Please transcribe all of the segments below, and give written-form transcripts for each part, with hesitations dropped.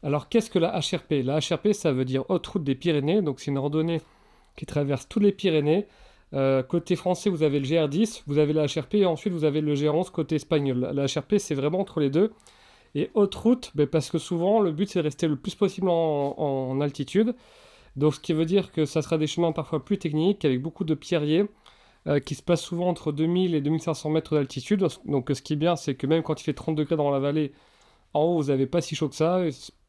Alors, qu'est-ce que la HRP? La HRP, ça veut dire Haute Route des Pyrénées. Donc, c'est une randonnée qui traverse toutes les Pyrénées. Côté français, vous avez le GR10, vous avez la HRP et ensuite vous avez le GR11 côté espagnol. La HRP, c'est vraiment entre les deux. Et haute route, ben, parce que souvent, le but, c'est de rester le plus possible en altitude. Donc, ce qui veut dire que ça sera des chemins parfois plus techniques, avec beaucoup de pierriers, qui se passent souvent entre 2000 et 2500 mètres d'altitude. Donc, ce qui est bien, c'est que même quand il fait 30 degrés dans la vallée, en haut, vous n'avez pas si chaud que ça.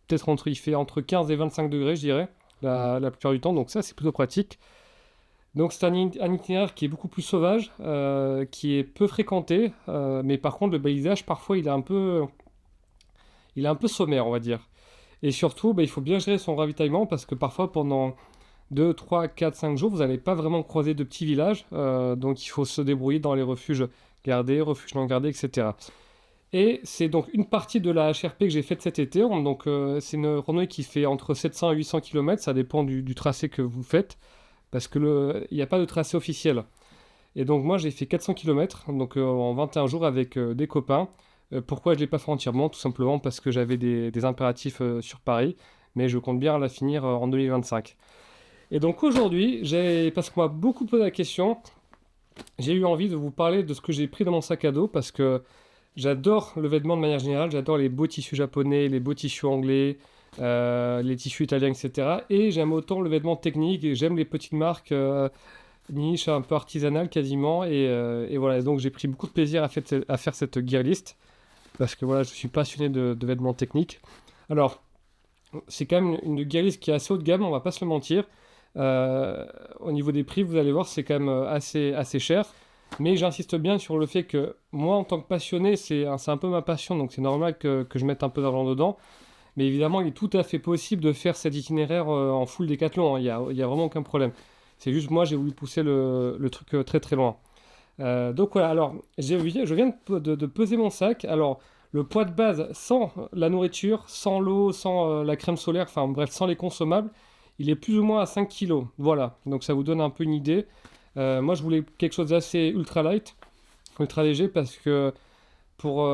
Peut-être il fait entre 15 et 25 degrés, je dirais, la plupart du temps. Donc, ça, c'est plutôt pratique. Donc, c'est un itinéraire qui est beaucoup plus sauvage, qui est peu fréquenté. Mais par contre, le paysage, parfois, il est un peu sommaire, on va dire. Et surtout, bah, il faut bien gérer son ravitaillement parce que parfois, pendant 2, 3, 4, 5 jours, vous n'allez pas vraiment croiser de petits villages. Donc, il faut se débrouiller dans les refuges gardés, refuges non gardés, etc. Et c'est donc une partie de la HRP que j'ai faite cet été. Donc, c'est une randonnée qui fait entre 700 et 800 km. Ça dépend du tracé que vous faites parce que il n'y a pas de tracé officiel. Et donc, moi, j'ai fait 400 km donc, en 21 jours avec des copains. Pourquoi je ne l'ai pas fait entièrement? Tout simplement parce que j'avais des impératifs sur Paris, mais je compte bien la finir en 2025. Et donc aujourd'hui, parce qu'on m'a beaucoup posé la question, j'ai eu envie de vous parler de ce que j'ai pris dans mon sac à dos parce que j'adore le vêtement de manière générale, j'adore les beaux tissus japonais, les beaux tissus anglais, les tissus italiens, etc. Et j'aime autant le vêtement technique et j'aime les petites marques niche, un peu artisanales quasiment. Et voilà, donc j'ai pris beaucoup de plaisir à faire cette gear list parce que voilà, je suis passionné de vêtements techniques. Alors, c'est quand même une Gear qui est assez haut de gamme, on va pas se le mentir. Au niveau des prix, vous allez voir, c'est quand même assez cher. Mais j'insiste bien sur le fait que moi, en tant que passionné, c'est un peu ma passion, donc c'est normal que je mette un peu d'argent dedans. Mais évidemment, il est tout à fait possible de faire cet itinéraire en full décathlon, hein. Il y a vraiment aucun problème. C'est juste moi, j'ai voulu pousser le truc très très loin. Donc voilà, alors je viens de peser mon sac. Alors le poids de base sans la nourriture, sans l'eau, sans la crème solaire, enfin bref, sans les consommables, il est plus ou moins à 5 kilos. Voilà, donc ça vous donne un peu une idée. Moi je voulais quelque chose d'assez ultra light, ultra léger parce que pour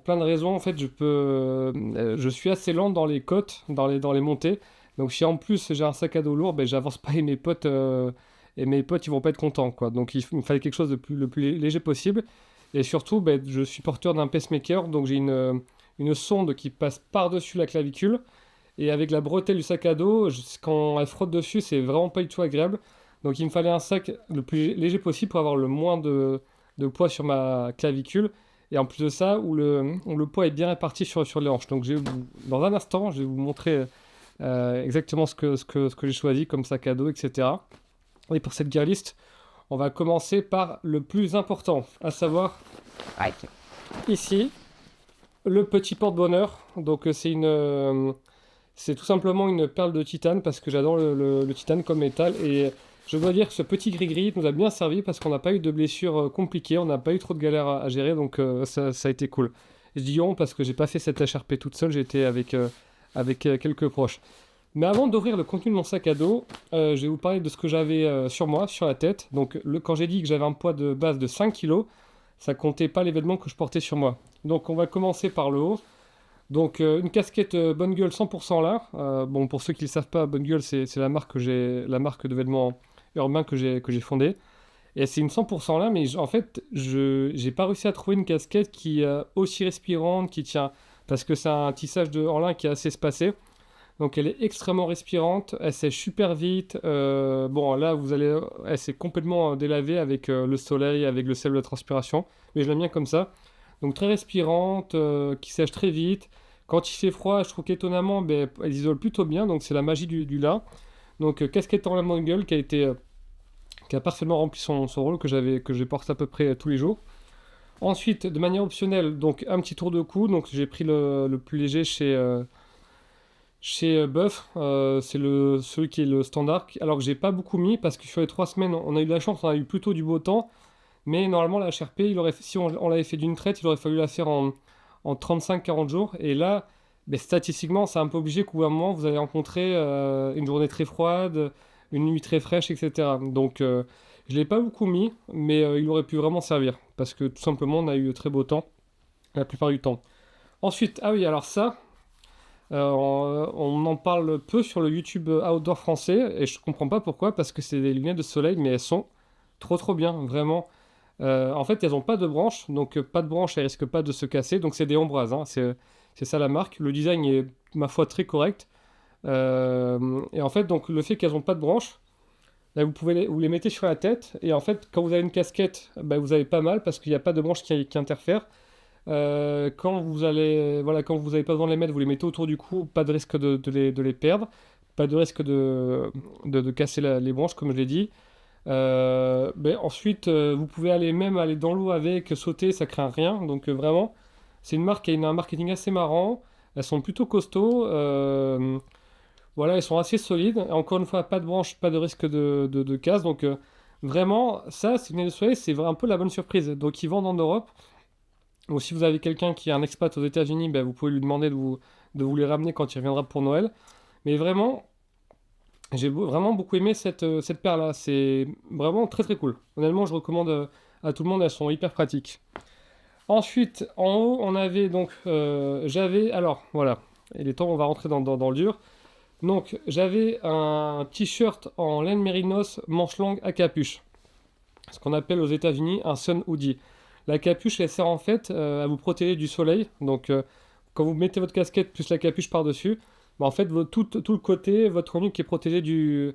plein de raisons, en fait, je suis assez lent dans les côtes, dans les montées. Donc si en plus j'ai un sac à dos lourd, ben, j'avance pas et mes potes ils vont pas être contents, quoi. Donc il me fallait quelque chose le plus léger possible. Et surtout, ben, je suis porteur d'un pacemaker, donc j'ai une sonde qui passe par-dessus la clavicule. Et avec la bretelle du sac à dos, quand elle frotte dessus, c'est vraiment pas du tout agréable. Donc il me fallait un sac le plus léger possible pour avoir le moins de poids sur ma clavicule. Et en plus de ça, où le poids est bien réparti sur les hanches. Donc dans un instant, je vais vous montrer exactement ce que j'ai choisi comme sac à dos, etc. Et pour cette gear list, on va commencer par le plus important, à savoir ici, le petit porte-bonheur. Donc c'est tout simplement une perle de titane parce que j'adore le titane comme métal. Et je dois dire que ce petit gris-gris nous a bien servi parce qu'on n'a pas eu de blessures compliquées, on n'a pas eu trop de galères à gérer, donc ça a été cool. Je dis on parce que j'ai pas fait cette HRP toute seule, j'ai été avec quelques proches. Mais avant d'ouvrir le contenu de mon sac à dos, je vais vous parler de ce que j'avais sur moi, sur la tête. Donc quand j'ai dit que j'avais un poids de base de 5 kilos, ça comptait pas les vêtements que je portais sur moi. Donc on va commencer par le haut. Donc une casquette Bonne Gueule 100% là. Bon, pour ceux qui ne le savent pas, Bonne Gueule c'est la marque de vêtements urbains que j'ai fondée. Et c'est une 100% là, mais en fait, je j'ai pas réussi à trouver une casquette qui est aussi respirante, qui tient, parce que c'est un tissage en lin qui est assez espacé. Donc elle est extrêmement respirante, elle sèche super vite. Bon, là, elle s'est complètement délavée avec le soleil, avec le sel de la transpiration. Mais je l'aime bien comme ça. Donc très respirante, qui sèche très vite. Quand il fait froid, je trouve qu'étonnamment, ben, elle isole plutôt bien. Donc c'est la magie du lin. Donc casquette en lin gueule qui a parfaitement rempli son rôle que je porte à peu près tous les jours. Ensuite, de manière optionnelle, donc un petit tour de cou. Donc j'ai pris le plus léger chez Buff. C'est celui qui est le standard. Alors que j'ai pas beaucoup mis parce que sur les 3 semaines, on a eu de la chance, on a eu plutôt du beau temps. Mais normalement, la HRP, si on l'avait fait d'une traite, il aurait fallu la faire en 35-40 jours. Et là, ben, statistiquement, c'est un peu obligé qu'au bout d'un moment, vous allez rencontrer une journée très froide, une nuit très fraîche, etc. Donc, je ne l'ai pas beaucoup mis, mais il aurait pu vraiment servir. Parce que tout simplement, on a eu très beau temps la plupart du temps. Ensuite, ah oui, alors ça, On en parle peu sur le YouTube outdoor français et je comprends pas pourquoi parce que c'est des lunettes de soleil mais elles sont trop bien vraiment. En fait elles n'ont pas de branches donc pas de branches elles risquent pas de se casser donc c'est des Ambras hein, c'est ça la marque. Le design est ma foi très correct. Et en fait donc le fait qu'elles n'ont pas de branches là, vous les mettez sur la tête et en fait quand vous avez une casquette bah, vous avez pas mal parce qu'il n'y a pas de branches qui interfèrent. Quand vous allez, voilà, quand vous n'avez pas besoin de les mettre, vous les mettez autour du cou, pas de risque de les perdre, pas de risque de casser les branches, comme je l'ai dit. Ben ensuite, vous pouvez aller dans l'eau avec, sauter, ça craint rien. Donc vraiment, c'est une marque qui a un marketing assez marrant. Elles sont plutôt costauds. Voilà, elles sont assez solides. Encore une fois, pas de branches, pas de risque de casse. Donc vraiment, ça, c'est une lunettes de soleil, c'est un peu la bonne surprise. Donc ils vendent en Europe. Ou si vous avez quelqu'un qui est un expat aux États-Unis, ben, vous pouvez lui demander de vous les ramener quand il reviendra pour Noël. Mais vraiment, vraiment beaucoup aimé cette paire-là. C'est vraiment très cool. Honnêtement, je recommande à tout le monde. Elles sont hyper pratiques. Ensuite, en haut, on avait donc. Alors, voilà. Il est temps, on va rentrer dans le dur. Donc, j'avais un t-shirt en laine mérinos manche longue à capuche. Ce qu'on appelle aux États-Unis un sun hoodie. La capuche, elle sert en fait à vous protéger du soleil. Donc, quand vous mettez votre casquette plus la capuche par-dessus, bah, en fait, tout le côté, votre nuque est protégé du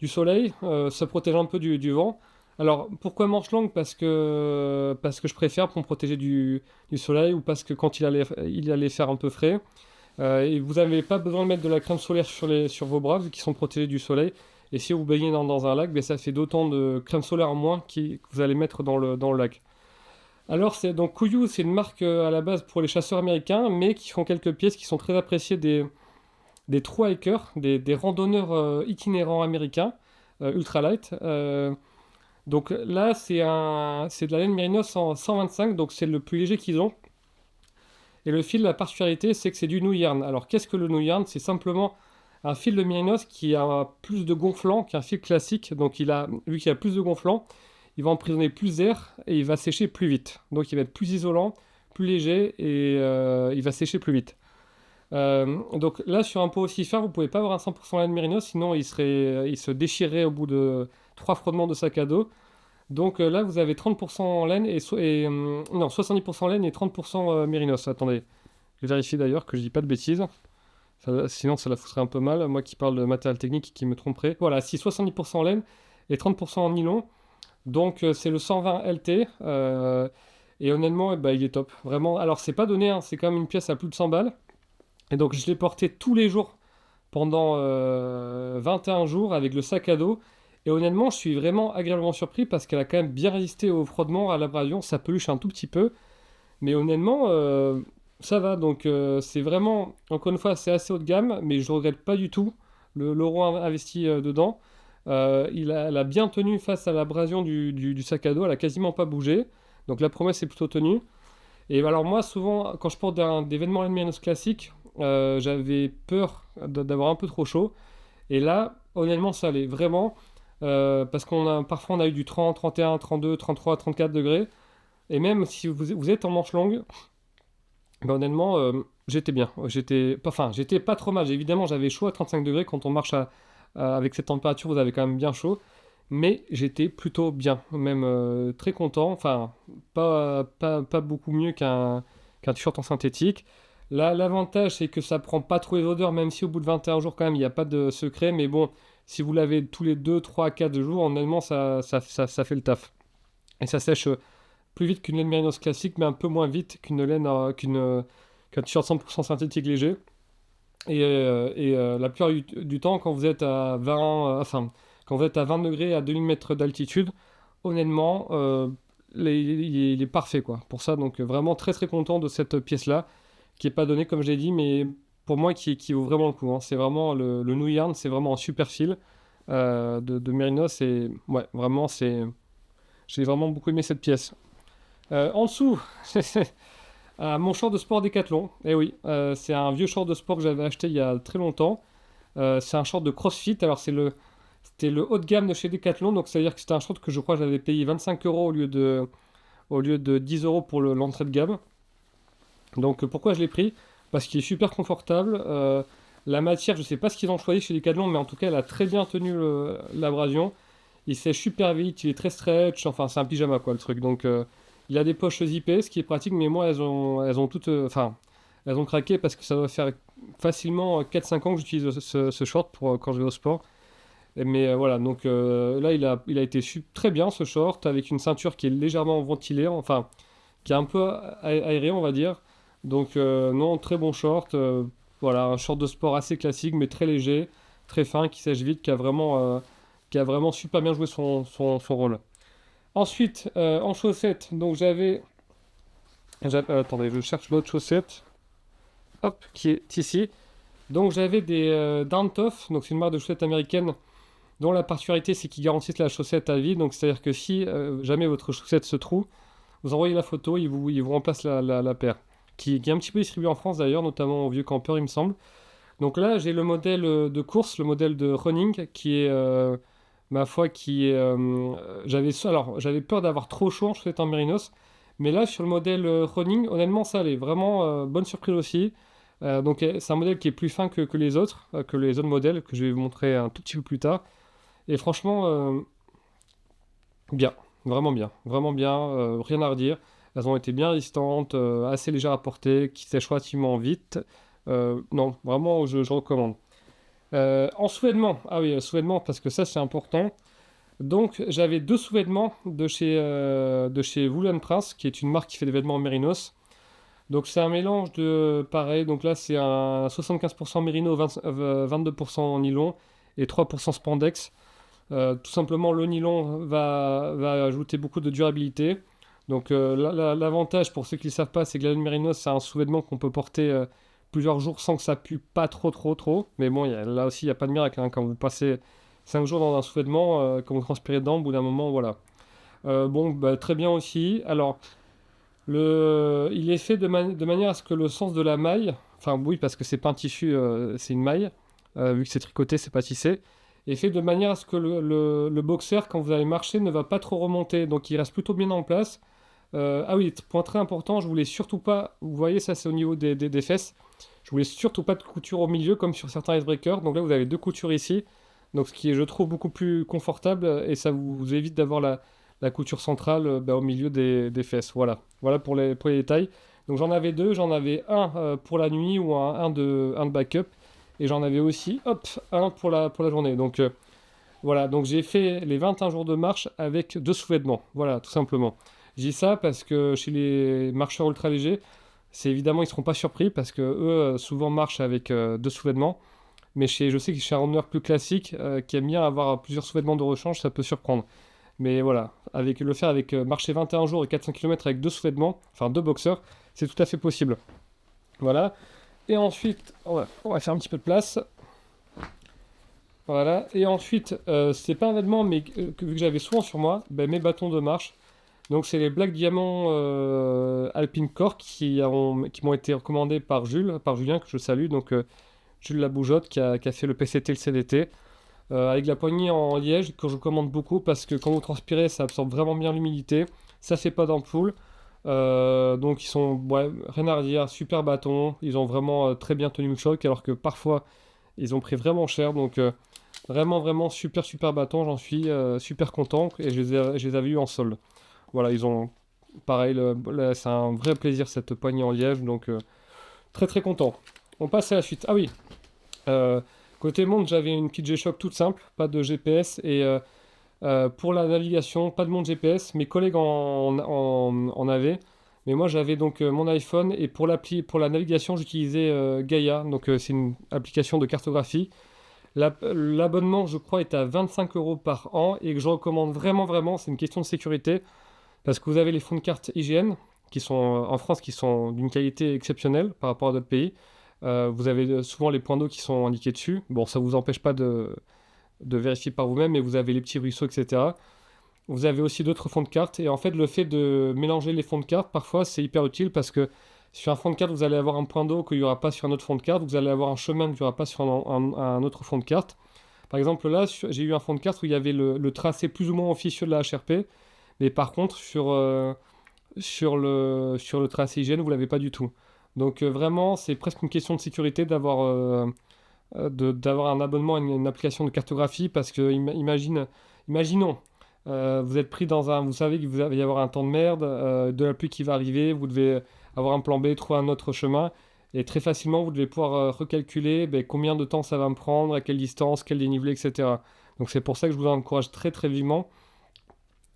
soleil, ça protège un peu du vent. Alors, pourquoi manche longue? Parce que je préfère pour me protéger du soleil ou parce que quand il allait faire un peu frais. Et vous n'avez pas besoin de mettre de la crème solaire sur vos bras vu qu'ils sont protégés du soleil. Et si vous baignez dans un lac, ben, ça fait d'autant de crème solaire en moins que vous allez mettre dans le lac. Alors, donc Kuiu, c'est une marque à la base pour les chasseurs américains, mais qui font quelques pièces qui sont très appréciées des true hikers, des randonneurs itinérants américains, ultralight. Donc là, c'est de la laine Mérinos en 125, donc c'est le plus léger qu'ils ont. Et le fil, la particularité, c'est que c'est du New Yarn. Alors, qu'est-ce que le New Yarn? C'est simplement un fil de Mérinos qui a plus de gonflant qu'un fil classique. Donc, vu qu'il a plus de gonflant, il va emprisonner plus d'air et il va sécher plus vite. Donc, il va être plus isolant, plus léger et il va sécher plus vite. Donc là, sur un pot aussi fin, vous ne pouvez pas avoir un 100% laine Mérinos, sinon il se déchirerait au bout de 3 frottements de sac à dos. Donc là, vous avez 30% laine non, 70% laine et 30% Mérinos. Attendez, je vérifie d'ailleurs que je dis pas de bêtises. Sinon, ça la foutrait un peu mal. Moi qui parle de matériel technique qui me tromperait. Voilà, si 70% laine et 30% en nylon. Donc c'est le 120 LT. Et honnêtement, bah, il est top. Vraiment. Alors, c'est pas donné, hein, c'est quand même une pièce à plus de 100 balles. Et donc, je l'ai porté tous les jours pendant 21 jours avec le sac à dos. Et honnêtement, je suis vraiment agréablement surpris parce qu'elle a quand même bien résisté au frottement, à l'abrasion. Ça peluche un tout petit peu. Mais honnêtement, ça va. Donc, c'est vraiment, encore une fois, c'est assez haut de gamme. Mais je ne regrette pas du tout l'euro investi dedans. Elle a bien tenu face à l'abrasion du sac à dos. Elle a quasiment pas bougé. Donc, la promesse est plutôt tenue. Et alors, moi, souvent, quand je porte des vêtements Mérinos classiques, j'avais peur d'avoir un peu trop chaud. Et là, honnêtement, ça allait vraiment. Parce parfois on a eu du 30, 31, 32, 33, 34 degrés. Et même si vous êtes en manche longue, ben honnêtement, j'étais bien. J'étais pas trop mal. Évidemment, j'avais chaud à 35 degrés. Quand on marche avec cette température, vous avez quand même bien chaud. Mais j'étais plutôt bien, même très content. Enfin, pas beaucoup mieux qu'un t-shirt en synthétique. Là, l'avantage, c'est que ça prend pas trop les odeurs, même si au bout de 21 jours, quand même, il n'y a pas de secret. Mais bon, si vous l'avez tous les 2, 3, 4 jours, honnêtement, ça fait le taf. Et ça sèche plus vite qu'une laine Mérinos classique, mais un peu moins vite qu'un t-shirt 100% synthétique léger. Et la plupart du temps, quand vous êtes à 20, quand vous êtes à 20 degrés à 2000 mètres d'altitude, honnêtement, il est parfait quoi. Pour ça, donc vraiment très content de cette pièce-là, qui n'est pas donnée comme je l'ai dit, mais pour moi qui vaut vraiment le coup. Hein. C'est vraiment le New Yarn, c'est vraiment un super fil de Mérinos. Et ouais, vraiment, j'ai vraiment beaucoup aimé cette pièce. En dessous, mon short de sport Décathlon. Eh oui, c'est un vieux short de sport que j'avais acheté il y a très longtemps. C'est un short de CrossFit. Alors, c'était le haut de gamme de chez Decathlon. Donc, c'est-à-dire que c'était un short que je crois que j'avais payé 25 euros au lieu de 10 euros pour l'entrée de gamme. Donc, pourquoi je l'ai pris? parce qu'il est super confortable. La matière, je sais pas ce qu'ils ont choisi chez Decathlon, mais en tout cas, elle a très bien tenu l'abrasion. Il sèche super vite, il est très stretch, enfin, c'est un pyjama, quoi, le truc. Donc, il a des poches zippées, ce qui est pratique, mais moi, elles ont toutes, enfin, elles ont craqué parce que ça doit faire facilement 4-5 ans que j'utilise ce short pour quand je vais au sport. Mais voilà, donc là, il a été très bien, ce short, avec une ceinture qui est légèrement ventilée, enfin, qui est un peu aérée, on va dire. Donc, non, très bon short. Voilà, un short de sport assez classique, mais très léger, très fin, qui sèche vite, qui a vraiment super bien joué son rôle. Ensuite, en chaussettes, donc attendez, je cherche l'autre chaussette. Hop, qui est ici. Donc, j'avais des Down Tough, donc c'est une marque de chaussettes américaine dont la particularité c'est qu'ils garantissent la chaussette à vie. Donc, c'est-à-dire que si jamais votre chaussette se trouve, vous envoyez la photo, ils vous remplacent la paire. Qui est un petit peu distribuée en France d'ailleurs, notamment au Vieux Campeur, il me semble. Donc là, j'ai le modèle de course, le modèle de running, qui est, ma foi, qui est... j'avais peur d'avoir trop chaud en chaussette en mérinos, mais là, sur le modèle running, honnêtement, ça allait. Vraiment, bonne surprise aussi. Donc, c'est un modèle qui est plus fin que les autres modèles, que je vais vous montrer un tout petit peu plus tard. Et franchement, bien, vraiment bien, rien à redire. Elles ont été bien résistantes, assez légères à porter, qui sèchent relativement vite. Non, vraiment, je recommande. En sous-vêtements, ah oui, sous-vêtements, parce que ça c'est important. Donc j'avais deux sous-vêtements de chez Woolen Prince, qui est une marque qui fait des vêtements en mérinos. Donc c'est un mélange de pareil, donc là c'est un 75% mérino, 22% nylon et 3% spandex. Tout simplement, le nylon va ajouter beaucoup de durabilité. Donc, l'avantage pour ceux qui ne le savent pas, c'est que la laine mérinos, c'est un sous-vêtement qu'on peut porter plusieurs jours sans que ça pue pas trop, trop, trop. Mais bon, là aussi, il n'y a pas de miracle, hein. Quand vous passez 5 jours dans un sous-vêtement, quand vous transpirez dedans, au bout d'un moment, voilà. Bon, bah, très bien aussi. Alors, il est fait de manière à ce que le sens de la maille, enfin oui, parce que c'est pas un tissu, c'est une maille, vu que c'est tricoté, c'est pas tissé, est fait de manière à ce que le boxer, quand vous allez marcher, ne va pas trop remonter, donc il reste plutôt bien en place. Ah oui, point très important, je voulais surtout pas, vous voyez, ça c'est au niveau des fesses, je voulais surtout pas de couture au milieu comme sur certains icebreakers, donc là vous avez deux coutures ici, donc ce qui est je trouve beaucoup plus confortable et ça vous évite d'avoir la couture centrale au milieu des fesses. Voilà pour les détails. Donc j'en avais deux, j'en avais un pour la nuit ou un de backup et j'en avais aussi hop, un pour la journée. Donc voilà, donc j'ai fait les 21 jours de marche avec deux sous-vêtements, voilà, tout simplement. Je dis ça parce que chez les marcheurs ultra légers, c'est évidemment, ils ne seront pas surpris parce que eux, souvent marchent avec deux sous-vêtements. Mais je sais que chez un runner plus classique, qui aime bien avoir plusieurs sous-vêtements de rechange, ça peut surprendre. Mais voilà, le faire avec marcher 21 jours et 400 km avec deux sous-vêtements, enfin deux boxeurs, c'est tout à fait possible. Voilà. Et ensuite, on va faire un petit peu de place. Voilà. Et ensuite, c'est pas un vêtement, mais vu que j'avais souvent sur moi, ben, mes bâtons de marche. Donc c'est les Black Diamond Alpine Core qui m'ont été recommandés par Julien, que je salue. Donc Jules Laboujotte qui a fait le PCT, le CDT. Avec la poignée en liège que je recommande beaucoup parce que quand vous transpirez, ça absorbe vraiment bien l'humidité. Ça fait pas d'ampoule. Donc ils sont, ouais, rien à redire, super bâtons. Ils ont vraiment très bien tenu le choc alors que parfois ils ont pris vraiment cher. Donc vraiment, vraiment super, super bâtons. J'en suis super content et je les avais eu en solde. Voilà, ils ont, pareil, c'est un vrai plaisir cette poignée en liège. Donc très, très content. On passe à la suite. Ah oui. Euh, Côté montre, j'avais une petite G-Shock toute simple, pas de GPS. Et pour la navigation, pas de montre GPS. Mes collègues en avaient. Mais moi, j'avais donc mon iPhone. Et pour la navigation, j'utilisais Gaia. Donc, c'est une application de cartographie. L'abonnement, je crois, est à 25 euros par an. Et que je recommande vraiment, vraiment. C'est une question de sécurité. Parce que vous avez les fonds de carte IGN, qui sont en France, qui sont d'une qualité exceptionnelle par rapport à d'autres pays. Vous avez souvent les points d'eau qui sont indiqués dessus. Bon, ça ne vous empêche pas de vérifier par vous-même, mais vous avez les petits ruisseaux, etc. Vous avez aussi d'autres fonds de cartes. Et en fait, le fait de mélanger les fonds de cartes, parfois, c'est hyper utile parce que sur un fond de carte, vous allez avoir un point d'eau qu'il n'y aura pas sur un autre fond de carte. Vous allez avoir un chemin qu'il n'y aura pas sur un autre fond de carte. Par exemple, là, j'ai eu un fond de carte où il y avait le tracé plus ou moins officieux de la HRP. Mais par contre, sur le tracé IGN, vous ne l'avez pas du tout. Donc vraiment, c'est presque une question de sécurité d'avoir un abonnement à une application de cartographie parce que imaginons, vous êtes pris vous savez que vous allez y avoir un temps de merde, de la pluie qui va arriver, vous devez avoir un plan B, trouver un autre chemin. Et très facilement, vous devez pouvoir recalculer ben, combien de temps ça va me prendre, à quelle distance, quel dénivelé, etc. Donc c'est pour ça que je vous encourage très très vivement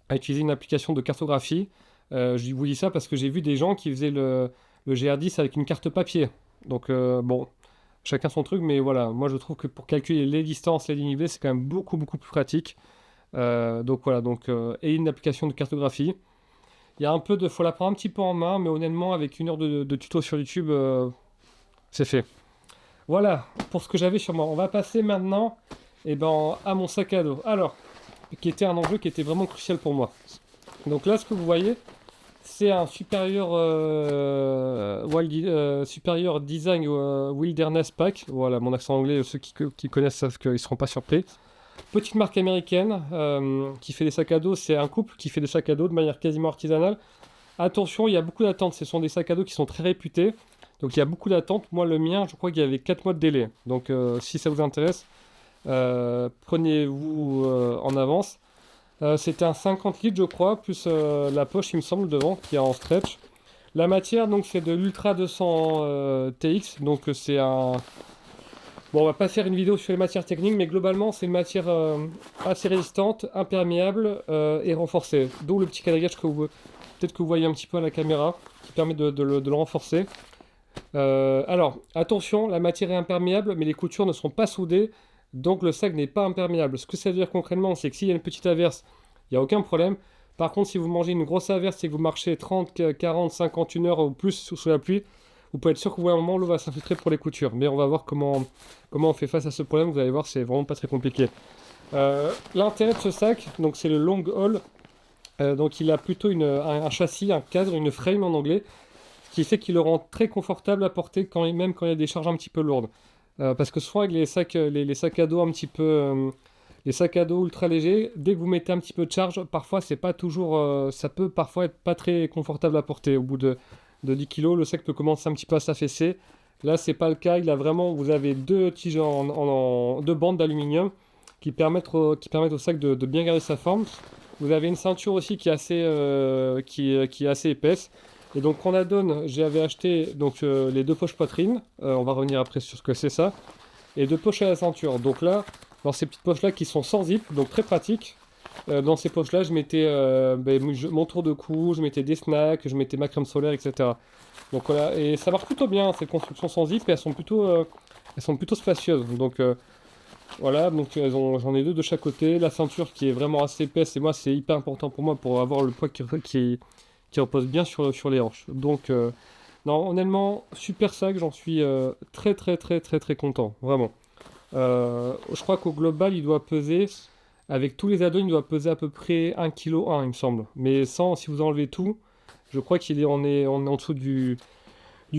à utiliser une application de cartographie. Je vous dis ça parce que j'ai vu des gens qui faisaient le GR10 avec une carte papier. Donc bon, chacun son truc, mais voilà, moi je trouve que pour calculer les distances, les dénivelés, c'est quand même beaucoup beaucoup plus pratique. Donc voilà, et une application de cartographie. Il y a un peu faut la prendre un petit peu en main, mais honnêtement, avec 1 heure de tuto sur YouTube, c'est fait. Voilà pour ce que j'avais sur moi. On va passer maintenant à mon sac à dos. Alors, qui était un enjeu qui était vraiment crucial pour moi. Donc là, ce que vous voyez, c'est un supérieur design wilderness pack. Voilà, mon accent anglais, ceux qui connaissent savent qu'ils ne seront pas surpris. Petite marque américaine qui fait des sacs à dos. C'est un couple qui fait des sacs à dos de manière quasiment artisanale. Attention, il y a beaucoup d'attentes. Ce sont des sacs à dos qui sont très réputés. Donc il y a beaucoup d'attentes. Moi, le mien, je crois qu'il y avait 4 mois de délai. Donc si ça vous intéresse, prenez-vous en avance. C'était un 50 litres, je crois, plus la poche, il me semble, devant, qui est en stretch. La matière, donc, c'est de l'Ultra 200 TX. Donc c'est un... Bon, on va pas faire une vidéo sur les matières techniques, mais globalement, c'est une matière assez résistante, imperméable et renforcée. D'où le petit quadrillage peut-être que vous voyez un petit peu à la caméra, qui permet de le renforcer. Alors, attention, la matière est imperméable, mais les coutures ne seront pas soudées, donc le sac n'est pas imperméable. Ce que ça veut dire concrètement, c'est que s'il y a une petite averse, il n'y a aucun problème. Par contre, si vous mangez une grosse averse et que vous marchez 30, 40, 50, 1 heure ou plus sous la pluie, vous pouvez être sûr qu'au bout d'un moment, l'eau va s'infiltrer pour les coutures. Mais on va voir comment on fait face à ce problème. Vous allez voir, c'est vraiment pas très compliqué. L'intérêt de ce sac, donc c'est le long haul. Donc il a plutôt un châssis, un cadre, une frame en anglais, ce qui fait qu'il le rend très confortable à porter même quand il y a des charges un petit peu lourdes. Parce que souvent avec les sacs à dos un petit peu, les sacs à dos ultra légers, dès que vous mettez un petit peu de charge, parfois c'est pas toujours, ça peut parfois être pas très confortable à porter. Au bout de 10 kg, le sac peut commencer un petit peu à s'affaisser. Là, c'est pas le cas. Vous avez deux tiges deux bandes d'aluminium qui permettent au sac de bien garder sa forme. Vous avez une ceinture aussi qui est assez épaisse. Et donc, qu'on adonne, j'avais acheté les 2 poches poitrine. On va revenir après sur ce que c'est ça. Et 2 poches à la ceinture. Donc là, dans ces petites poches-là qui sont sans zip, donc très pratiques. Dans ces poches-là, je mettais mon tour de cou, je mettais des snacks, je mettais ma crème solaire, etc. Donc voilà, et ça marche plutôt bien, ces constructions sans zip, et elles sont plutôt spacieuses. Donc voilà, donc j'en ai 2 de chaque côté. La ceinture qui est vraiment assez épaisse, et moi c'est hyper important pour moi pour avoir le poids qui repose bien sur les hanches. Donc non, honnêtement, super sac, j'en suis très très très très très content, vraiment. Je crois qu'au global, il doit peser, avec tous les add-ons, il doit peser à peu près 1,1 kg, il me semble. Mais si vous enlevez tout, je crois on est en dessous du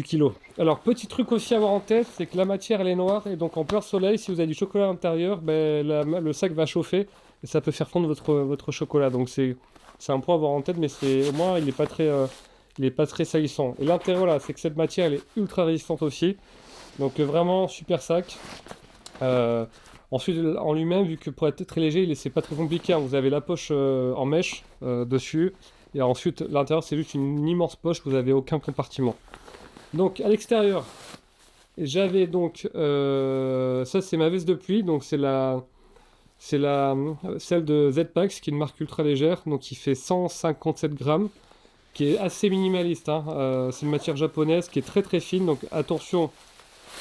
kilo. Alors, petit truc aussi à avoir en tête, c'est que la matière, elle est noire, et donc en plein soleil, si vous avez du chocolat à l'intérieur, le sac va chauffer, et ça peut faire fondre votre chocolat. Donc c'est un point à avoir en tête, mais au moins, il n'est pas très salissant. Et l'intérêt, voilà, c'est que cette matière, elle est ultra résistante aussi. Donc vraiment, super sac. Ensuite, en lui-même, vu que pour être très léger, c'est pas très compliqué, hein. Vous avez la poche en mèche dessus, et ensuite l'intérieur c'est juste une immense poche, vous n'avez aucun compartiment. Donc à l'extérieur, j'avais ça c'est ma veste de pluie, donc celle de Z-Pax, qui est une marque ultra légère, donc qui fait 157 grammes, qui est assez minimaliste, hein. C'est une matière japonaise qui est très très fine, donc attention,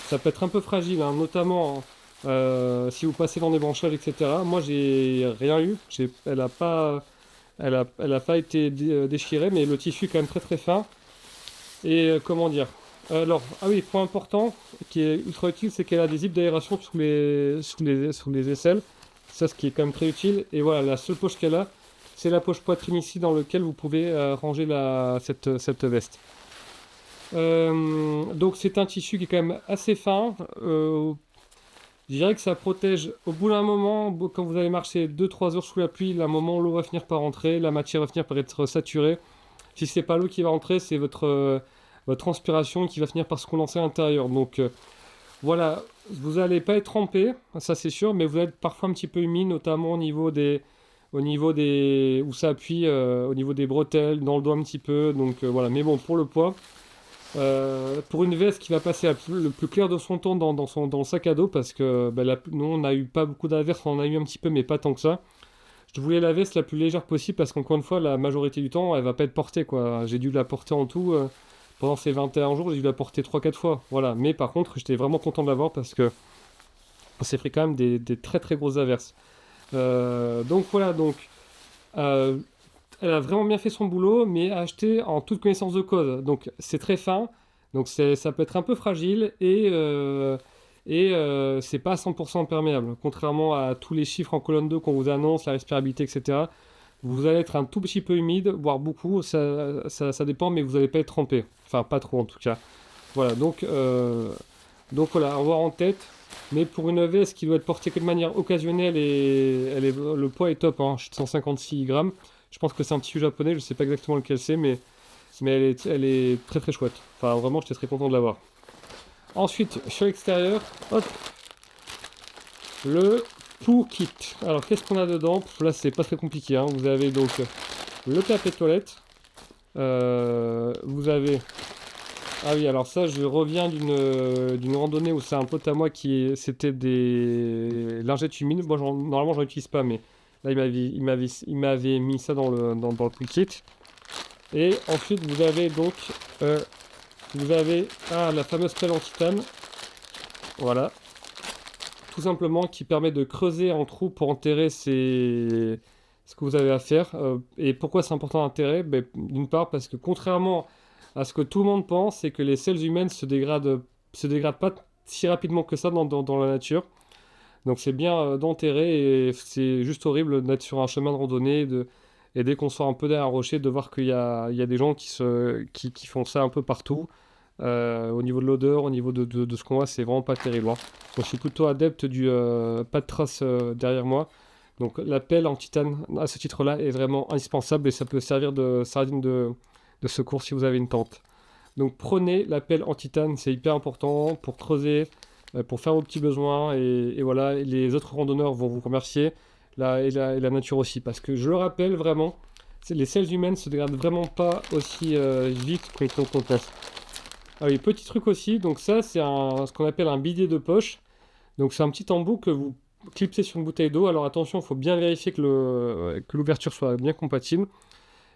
ça peut être un peu fragile, hein, notamment si vous passez dans des branchages, etc. Moi, j'ai rien eu. Elle a pas été déchirée, mais le tissu est quand même très très fin. Et comment dire? Alors, ah oui, point important qui est ultra utile, c'est qu'elle a des zips d'aération sous les aisselles. Ça, ce qui est quand même très utile. Et voilà, la seule poche qu'elle a, c'est la poche poitrine ici dans laquelle vous pouvez ranger cette veste. Donc c'est un tissu qui est quand même assez fin. Je dirais que ça protège au bout d'un moment, quand vous allez marcher 2-3 heures sous la pluie, à un moment l'eau va finir par rentrer, la matière va finir par être saturée. Si c'est pas l'eau qui va rentrer, c'est votre transpiration qui va finir par se condenser à l'intérieur. Donc voilà, vous n'allez pas être trempé, ça c'est sûr, mais vous allez être parfois un petit peu humide, notamment au niveau des où ça appuie, au niveau des bretelles, dans le dos un petit peu. Donc voilà, mais bon, pour le poids, pour une veste qui va passer le plus clair de son temps dans le sac à dos, parce que bah, nous on n'a eu pas beaucoup d'averses, on en a eu un petit peu, mais pas tant que ça. Je voulais la veste la plus légère possible parce qu'encore une fois, la majorité du temps, elle va pas être portée, quoi. J'ai dû la porter en tout, pendant ces 21 jours, j'ai dû la porter 3 4 fois. Voilà. Mais par contre, j'étais vraiment content de l'avoir parce que on s'est pris quand même des très très grosses averses. Donc voilà, donc euh, elle a vraiment bien fait son boulot, mais acheté en toute connaissance de cause. Donc c'est très fin, donc ça peut être un peu fragile et c'est pas 100% imperméable. Contrairement à tous les chiffres en colonne 2 qu'on vous annonce, la respirabilité, etc. Vous allez être un tout petit peu humide, voire beaucoup, ça dépend, mais vous n'allez pas être trempé. Enfin, pas trop en tout cas. Voilà, donc voilà, à avoir en tête. Mais pour une veste qui doit être portée que de manière occasionnelle le poids est top, hein, 156 grammes. Je pense que c'est un tissu japonais, je sais pas exactement lequel c'est, mais elle est très très chouette. Enfin, vraiment, j'étais très content de l'avoir. Ensuite, sur l'extérieur, hop, le Poo Kit. Alors, qu'est-ce qu'on a dedans? Là, c'est pas très compliqué, hein. Vous avez donc le papier de toilette. Vous avez... Ah oui, alors ça, je reviens d'une randonnée où c'est un pote à moi c'était des lingettes humides. Moi, normalement, j'en utilise pas, mais là, il m'avait mis ça dans le Poo Kit. Et ensuite, euh, vous avez la fameuse pelle en titane. Voilà. Tout simplement qui permet de creuser un trou pour enterrer ce que vous avez à faire. Et pourquoi c'est important d'enterrer? Ben, d'une part parce que contrairement à ce que tout le monde pense, c'est que les selles humaines se dégradent pas si rapidement que ça dans la nature. Donc c'est bien d'enterrer et c'est juste horrible d'être sur un chemin de randonnée et dès qu'on sort un peu derrière un rocher de voir qu'il y a des gens qui font ça un peu partout. Au niveau de l'odeur, au niveau de ce qu'on voit, c'est vraiment pas terrible, hein. Moi, je suis plutôt adepte du pas de traces derrière moi. Donc la pelle en titane à ce titre-là est vraiment indispensable et ça peut servir de sardine de secours si vous avez une tente. Donc prenez la pelle en titane, c'est hyper important pour creuser, pour faire vos petits besoins et voilà, et les autres randonneurs vont vous remercier, et la nature aussi, parce que je le rappelle vraiment, les selles humaines se dégradent vraiment pas aussi vite qu'on pense. Ah oui, petit truc aussi, donc ça c'est ce qu'on appelle un bidet de poche. Donc c'est un petit embout que vous clipsez sur une bouteille d'eau. Alors attention, il faut bien vérifier que l'ouverture soit bien compatible.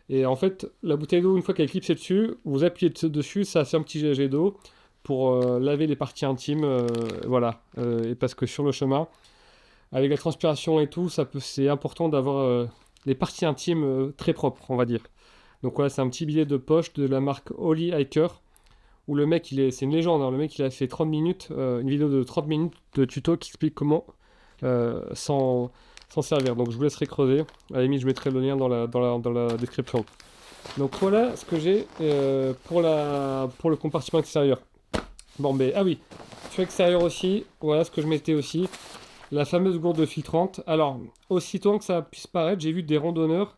Et en fait, la bouteille d'eau, une fois qu'elle est clipsée dessus, vous appuyez dessus, ça fait un petit jet d'eau pour laver les parties intimes. Voilà. Et parce que sur le chemin, avec la transpiration et tout, c'est important d'avoir les parties intimes très propres, on va dire. Donc voilà, c'est un petit bidet de poche de la marque Holly Hiker où le mec, c'est une légende, hein. Le mec, il a fait 30 minutes, une vidéo de 30 minutes de tuto qui explique comment s'en servir. Donc, je vous laisserai creuser. À la limite, je mettrai le lien dans la description. Donc, voilà ce que j'ai pour le compartiment extérieur. Bon, mais, ah oui, sur l'extérieur aussi, voilà ce que je mettais aussi. La fameuse gourde filtrante. Alors, aussitôt que ça puisse paraître, j'ai vu des randonneurs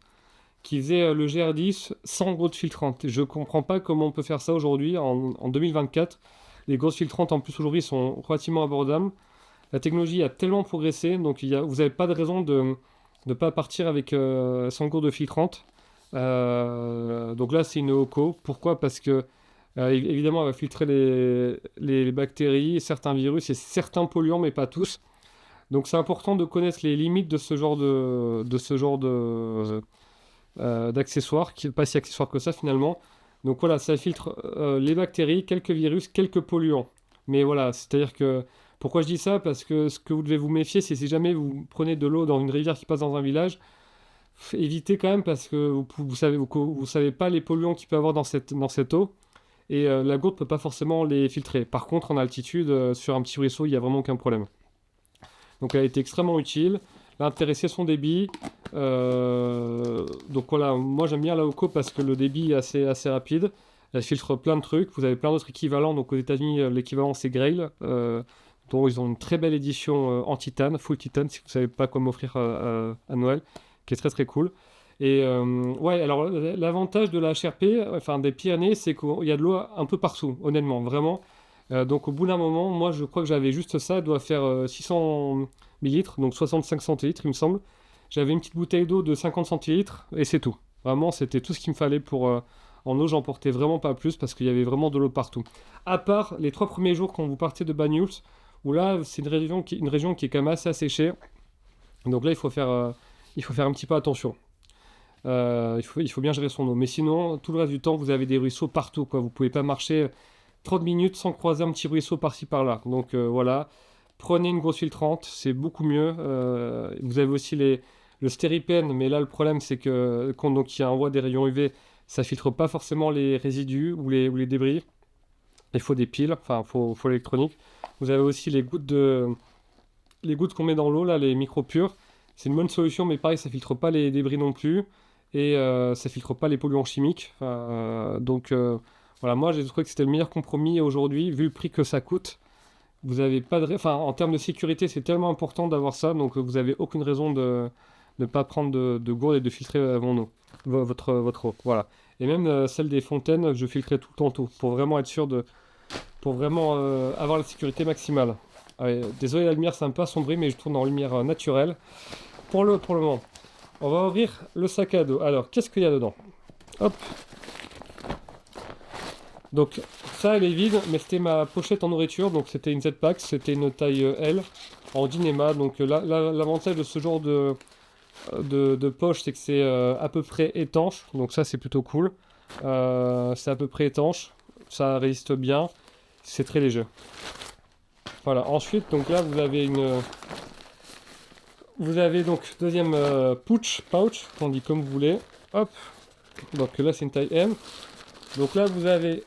qui faisait le GR10 sans gourde filtrante. Je comprends pas comment on peut faire ça aujourd'hui, en 2024. Les gourdes filtrantes, en plus, aujourd'hui, sont relativement abordables. La technologie a tellement progressé, donc vous n'avez pas de raison de ne pas partir avec sans gourde filtrante. Donc là, c'est une Eco. Pourquoi? Parce que, évidemment, elle va filtrer les bactéries, certains virus et certains polluants, mais pas tous. Donc c'est important de connaître les limites d'accessoires, qui n'est pas si accessoire que ça finalement. Donc voilà, ça filtre les bactéries, quelques virus, quelques polluants. Mais voilà, c'est-à-dire que, pourquoi je dis ça? Parce que ce que vous devez vous méfier, c'est si jamais vous prenez de l'eau dans une rivière qui passe dans un village, évitez quand même parce que vous savez pas les polluants qu'il peut y avoir dans cette eau. Et la gourde peut pas forcément les filtrer. Par contre, en altitude, sur un petit ruisseau, il n'y a vraiment aucun problème. Donc elle a été extrêmement utile. L'intérêt, c'est son débit. Donc voilà, moi j'aime bien la Oco parce que le débit est assez rapide. Elle filtre plein de trucs. Vous avez plein d'autres équivalents. Donc aux États-Unis, l'équivalent c'est Grail, dont ils ont une très belle édition en titane, full titane, si vous ne savez pas quoi m'offrir à Noël, qui est très très cool. Et ouais, alors l'avantage de la HRP, enfin des Pyrénées, c'est qu'il y a de l'eau un peu partout, honnêtement, vraiment. Donc au bout d'un moment, moi je crois que j'avais juste ça, elle doit faire 600 millilitres, donc 65 centilitres il me semble. J'avais une petite bouteille d'eau de 50 centilitres et c'est tout. Vraiment, c'était tout ce qu'il me fallait pour... en eau, j'en portais vraiment pas plus parce qu'il y avait vraiment de l'eau partout. À part les 3 premiers jours quand vous partez de Banyuls, où là c'est une région qui est quand même assez asséchée. Donc là il faut faire un petit peu attention. Il faut bien gérer son eau. Mais sinon, tout le reste du temps, vous avez des ruisseaux partout, quoi. Vous pouvez pas marcher 30 minutes sans croiser un petit ruisseau par-ci par-là. Donc voilà, prenez une grosse filtrante, c'est beaucoup mieux. Vous avez aussi le stéripen, mais là le problème c'est que quand donc, il envoie des rayons UV, ça filtre pas forcément les résidus ou les débris. Il faut des piles, enfin faut l'électronique. Vous avez aussi les gouttes qu'on met dans l'eau, là, les micro-pures. C'est une bonne solution, mais pareil, ça filtre pas les débris non plus. Et ça filtre pas les polluants chimiques. Voilà, moi j'ai trouvé que c'était le meilleur compromis aujourd'hui, vu le prix que ça coûte. Vous avez pas de... Enfin, en termes de sécurité, c'est tellement important d'avoir ça, donc vous avez aucune raison de ne pas prendre de gourde et de filtrer votre eau. Voilà. Et même celle des fontaines, je filtrais tout le temps tout, pour vraiment être sûr pour vraiment avoir la sécurité maximale. Allez, désolé, la lumière c'est un peu assombrie, mais je tourne en lumière naturelle pour le moment. On va ouvrir le sac à dos. Alors, qu'est-ce qu'il y a dedans? Hop. Donc, ça, elle est vide, mais c'était ma pochette en nourriture. Donc, c'était une Z-Pack, c'était une taille L en Dynéma. Donc, l'avantage de ce genre de poche, c'est que c'est à peu près étanche. Donc, ça, c'est plutôt cool. C'est à peu près étanche. Ça résiste bien. C'est très léger. Voilà. Ensuite, donc là, vous avez donc deuxième pouch, on dit comme vous voulez. Hop. Donc là, c'est une taille M. Donc là, vous avez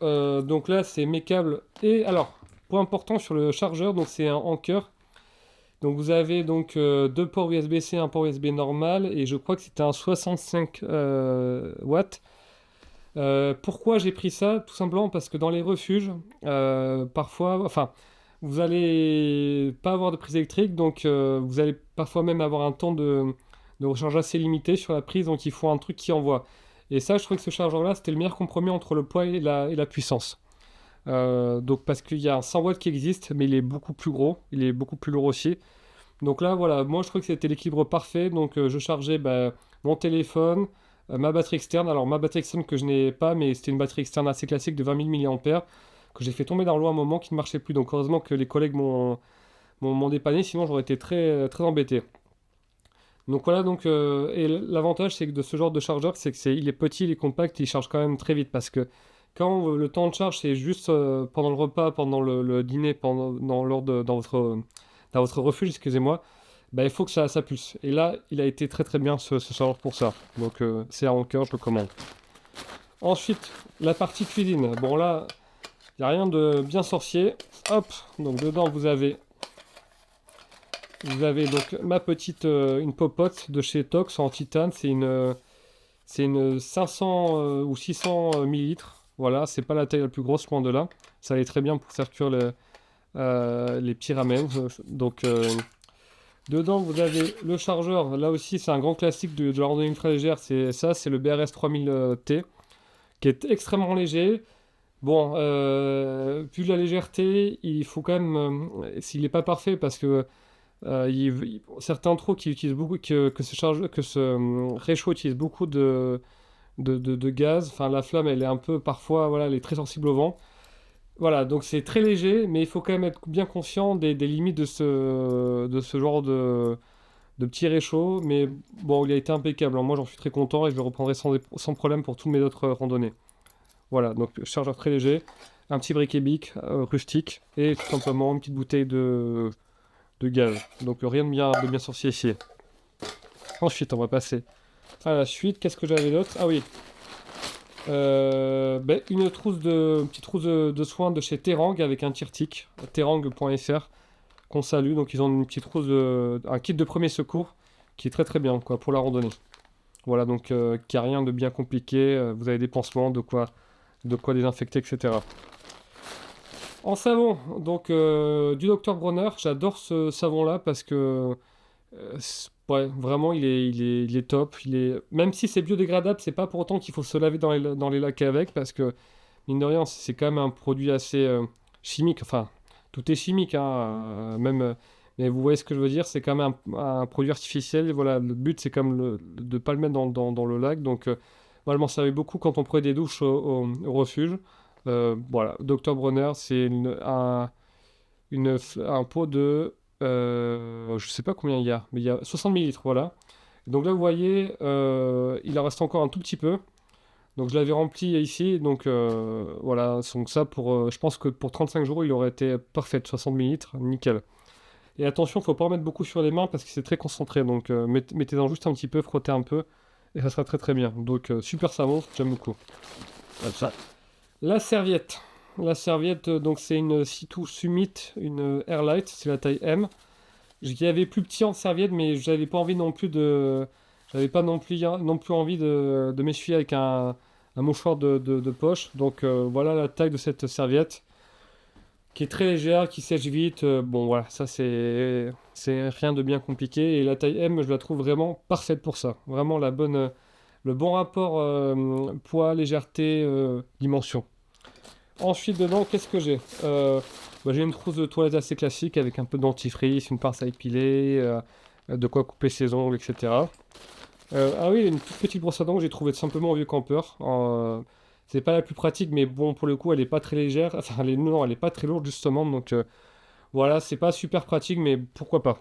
donc là, c'est mes câbles. Et alors, point important sur le chargeur, donc c'est un Anker. Donc vous avez donc deux ports USB-C, un port USB normal, et je crois que c'était un 65 watts. Pourquoi j'ai pris ça? Tout simplement parce que dans les refuges, parfois, enfin, vous allez pas avoir de prise électrique, donc vous allez parfois même avoir un temps de recharge assez limité sur la prise, donc il faut un truc qui envoie. Et ça, je trouvais que ce chargeur-là, c'était le meilleur compromis entre le poids et la puissance. Donc parce qu'il y a un 100 watts qui existe, mais il est beaucoup plus gros, il est beaucoup plus lourd aussi. Donc là, voilà, moi je trouvais que c'était l'équilibre parfait. Donc je chargeais mon téléphone, ma batterie externe. Alors ma batterie externe que je n'ai pas, mais c'était une batterie externe assez classique de 20 000 mAh que j'ai fait tomber dans l'eau à un moment qui ne marchait plus. Donc heureusement que les collègues m'ont dépanné, sinon j'aurais été très, très embêté. Donc voilà, et l'avantage c'est que de ce genre de chargeur, c'est il est petit, il est compact, il charge quand même très vite parce que quand le temps de charge c'est juste pendant le repas, pendant le dîner, dans votre refuge, excusez-moi, bah, il faut que ça pulse. Et là, il a été très très bien ce chargeur pour ça. Donc c'est à mon cœur, je le commande. Ensuite, la partie cuisine. Bon là, il n'y a rien de bien sorcier. Hop, donc dedans vous avez donc ma petite une popote de chez Tox en titane. C'est une 500 ou 600 millilitres. Voilà, c'est pas la taille la plus grosse, loin de là. Ça allait très bien pour faire cuire les petits ramen. Dedans, vous avez le chargeur. Là aussi, c'est un grand classique de la randonnée ultra légère. C'est le BRS 3000T, qui est extrêmement léger. Bon, vu la légèreté, il faut quand même, s'il n'est pas parfait, parce que certains trous qui utilisent beaucoup, que ce réchaud utilise beaucoup de gaz. Enfin, la flamme, elle est un peu, parfois, voilà, elle est très sensible au vent. Voilà, donc c'est très léger, mais il faut quand même être bien conscient des limites de ce genre de petits réchauds. Mais bon, il a été impeccable, hein. Moi, j'en suis très content et je le reprendrai sans problème pour toutes mes autres randonnées. Voilà, donc chargeur très léger, un petit briquet bic rustique et tout simplement une petite bouteille de gaz. Donc rien de bien sorcier ici. Ensuite, on va passer à la suite. Qu'est-ce que j'avais d'autre? Ah oui. Une petite trousse de soins de chez Terang avec un tire-tic, terang.fr, qu'on salue. Donc ils ont une petite trousse, un kit de premier secours qui est très très bien quoi, pour la randonnée. Voilà, donc qui a rien de bien compliqué. Vous avez des pansements, de quoi désinfecter, etc. En savon, donc du Dr Bronner, j'adore ce savon-là parce que Ouais, vraiment, il est top. Même si c'est biodégradable, c'est pas pour autant qu'il faut se laver dans les lacs avec, parce que, mine de rien, c'est quand même un produit assez chimique. Enfin, tout est chimique, hein, mais vous voyez ce que je veux dire, c'est quand même un produit artificiel. Et voilà, le but, c'est comme de pas le mettre dans le lac. Donc, moi, je m'en servais beaucoup quand on prenait des douches au refuge. Voilà, Dr Bronner, c'est un pot de. Je sais pas combien il y a, mais il y a 60 millilitres, voilà. Donc là, vous voyez, il en reste encore un tout petit peu. Donc je l'avais rempli ici, donc voilà. Donc ça, je pense que pour 35 jours, il aurait été parfait, 60 millilitres, nickel. Et attention, faut pas en mettre beaucoup sur les mains parce que c'est très concentré. Donc mettez-en juste un petit peu, frottez un peu, et ça sera très très bien. Donc super savon, j'aime beaucoup. Voilà, ça. La serviette. La serviette, donc c'est une Situ Summit, une Airlight, c'est la taille M. J'y avais plus petit en serviette, mais j'avais pas envie non plus de. J'avais pas non plus envie de m'essuyer avec un mouchoir de poche. Donc voilà la taille de cette serviette, qui est très légère, qui sèche vite. Bon voilà, ça c'est rien de bien compliqué. Et la taille M, je la trouve vraiment parfaite pour ça. Vraiment le bon rapport poids, légèreté, dimension. Ensuite, dedans, qu'est-ce que j'ai? J'ai une trousse de toilette assez classique avec un peu de dentifrice, une pince à épiler, de quoi couper ses ongles, etc. Ah oui, une toute petite brosse à dents que j'ai trouvée simplement au vieux campeur. C'est pas la plus pratique, mais bon, pour le coup, elle est pas très légère. Enfin, non, elle est pas très lourde, justement. Donc voilà, c'est pas super pratique, mais pourquoi pas.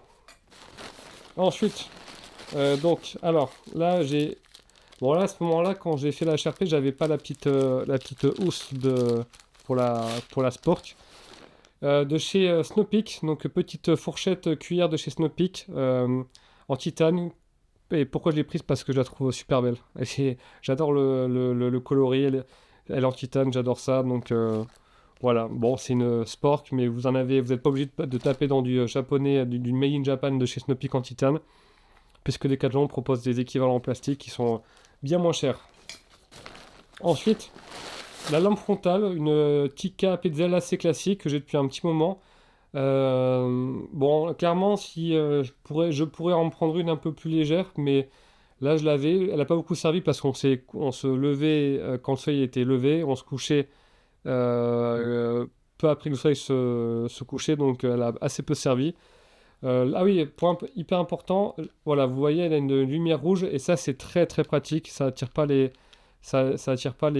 Ensuite, donc, alors, là, j'ai. Bon, là, à ce moment-là, quand j'ai fait la HRP, j'avais pas la petite housse pour la Spork. De chez Snowpeak, donc petite fourchette cuillère de chez Snowpeak en titane. Et pourquoi je l'ai prise? Parce que je la trouve super belle. J'adore le coloris, elle est en titane, j'adore ça. Donc voilà, bon, c'est une Spork, mais vous n'êtes pas obligé de taper dans du japonais, du Made in Japan de chez Snowpeak en titane, puisque Decathlon propose des équivalents en plastique qui sont bien moins chers. Ensuite, la lampe frontale, une Tikka Petzl assez classique que j'ai depuis un petit moment. Bon, clairement, si je pourrais en prendre une un peu plus légère, mais là je l'avais. Elle n'a pas beaucoup servi parce on se levait quand le soleil était levé, on se couchait peu après que le soleil se couchait, donc elle a assez peu servi. Ah oui, point hyper important, voilà, vous voyez, elle a une lumière rouge et ça c'est très très pratique. Ça attire pas les, ça attire pas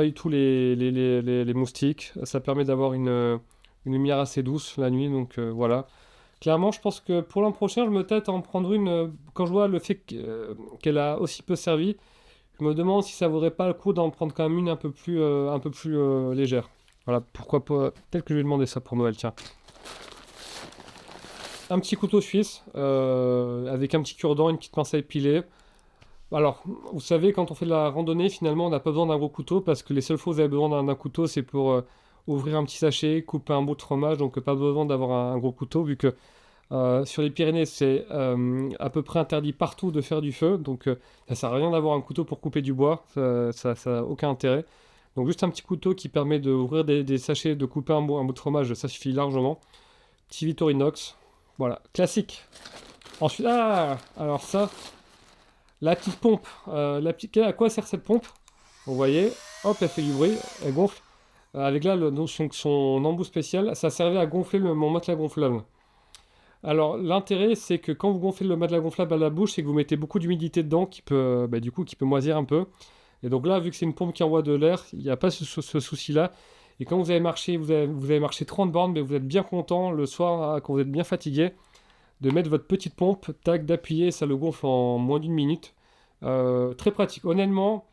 du tout les moustiques. Ça permet d'avoir une lumière assez douce la nuit, donc voilà. Clairement, je pense que pour l'an prochain, je me tâte à en prendre une. Quand je vois le fait qu'elle a aussi peu servi, je me demande si ça vaudrait pas le coup d'en prendre quand même une un peu plus légère. Voilà, pourquoi pas. Peut-être que je vais demander ça pour Noël, tiens. Un petit couteau suisse avec un petit cure-dent, une petite pince à épiler. Alors, vous savez, quand on fait de la randonnée, finalement, on n'a pas besoin d'un gros couteau parce que les seules fois où vous avez besoin d'un couteau, c'est pour ouvrir un petit sachet, couper un bout de fromage. Donc, pas besoin d'avoir un gros couteau vu que sur les Pyrénées, c'est à peu près interdit partout de faire du feu. Donc, ça sert à rien d'avoir un couteau pour couper du bois. Ça a aucun intérêt. Donc, juste un petit couteau qui permet d'ouvrir des sachets, de couper un bout de fromage, ça suffit largement. Petit Victorinox. Voilà, classique. Ensuite, alors ça. La petite pompe, à quoi sert cette pompe? Vous voyez, hop, elle fait du bruit, elle gonfle. Avec là son embout spécial, ça servait à gonfler mon matelas gonflable. Alors l'intérêt, c'est que quand vous gonflez le matelas gonflable à la bouche, c'est que vous mettez beaucoup d'humidité dedans qui peut moisir un peu. Et donc là, vu que c'est une pompe qui envoie de l'air, il n'y a pas ce souci-là. Et quand vous avez marché, vous avez marché 30 bornes, mais vous êtes bien content le soir, quand vous êtes bien fatigué, de mettre votre petite pompe, tac, d'appuyer, ça le gonfle en moins d'une minute. Très pratique. Honnêtement,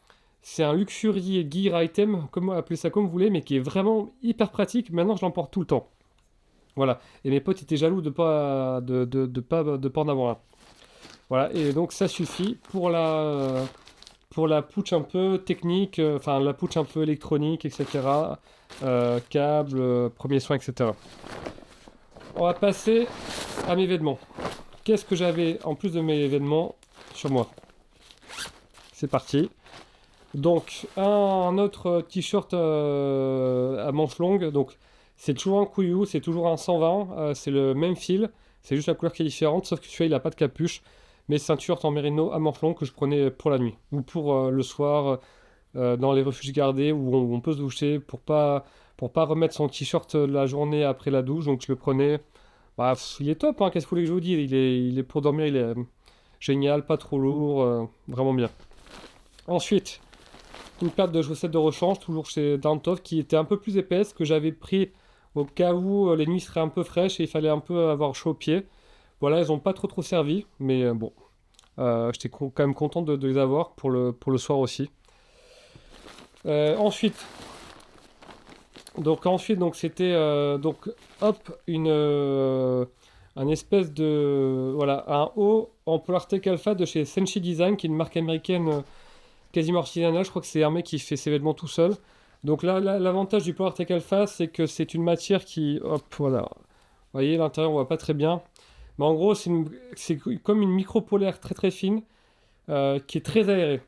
c'est un luxury gear item, appelez ça comme vous voulez, mais qui est vraiment hyper pratique. Maintenant, je l'emporte tout le temps. Voilà. Et mes potes étaient jaloux de pas en avoir un. Voilà. Et donc, ça suffit pour la pouche un peu technique, enfin, la pouche un peu électronique, etc. Câble, premier soin, etc. On va passer à mes vêtements. Qu'est-ce que j'avais en plus de mes vêtements sur moi? C'est parti. Donc, un autre t-shirt à manches longues. Donc, c'est toujours un Couillou, c'est toujours un 120. C'est le même fil. C'est juste la couleur qui est différente, sauf que celui-là, il n'a pas de capuche. Mais ceinture en mérino à manches longues que je prenais pour la nuit ou pour le soir dans les refuges gardés où on peut se doucher pour pas remettre son t-shirt la journée après la douche. Donc je le prenais. Bah, il est top, hein, qu'est-ce que vous voulez que je vous dise? Il est pour dormir, il est génial, pas trop lourd, vraiment bien. Ensuite, une paire de chaussettes de rechange, toujours chez Dantov, qui était un peu plus épaisse, que j'avais pris au cas où les nuits seraient un peu fraîches et il fallait un peu avoir chaud aux pieds. Voilà, elles n'ont pas trop servi, mais bon, j'étais quand même content de les avoir pour le soir aussi. Ensuite, donc c'était donc hop un espèce de voilà un haut en Polartec Alpha de chez Senshi Design, qui est une marque américaine quasiment artisanale. Je crois que c'est un mec qui fait ses vêtements tout seul. Donc là, l'avantage du Polartec Alpha, c'est que c'est une matière qui, hop, voilà. Vous voyez, l'intérieur, on voit pas très bien. Mais en gros, c'est comme une micro-polaire très très fine, qui est très aérée.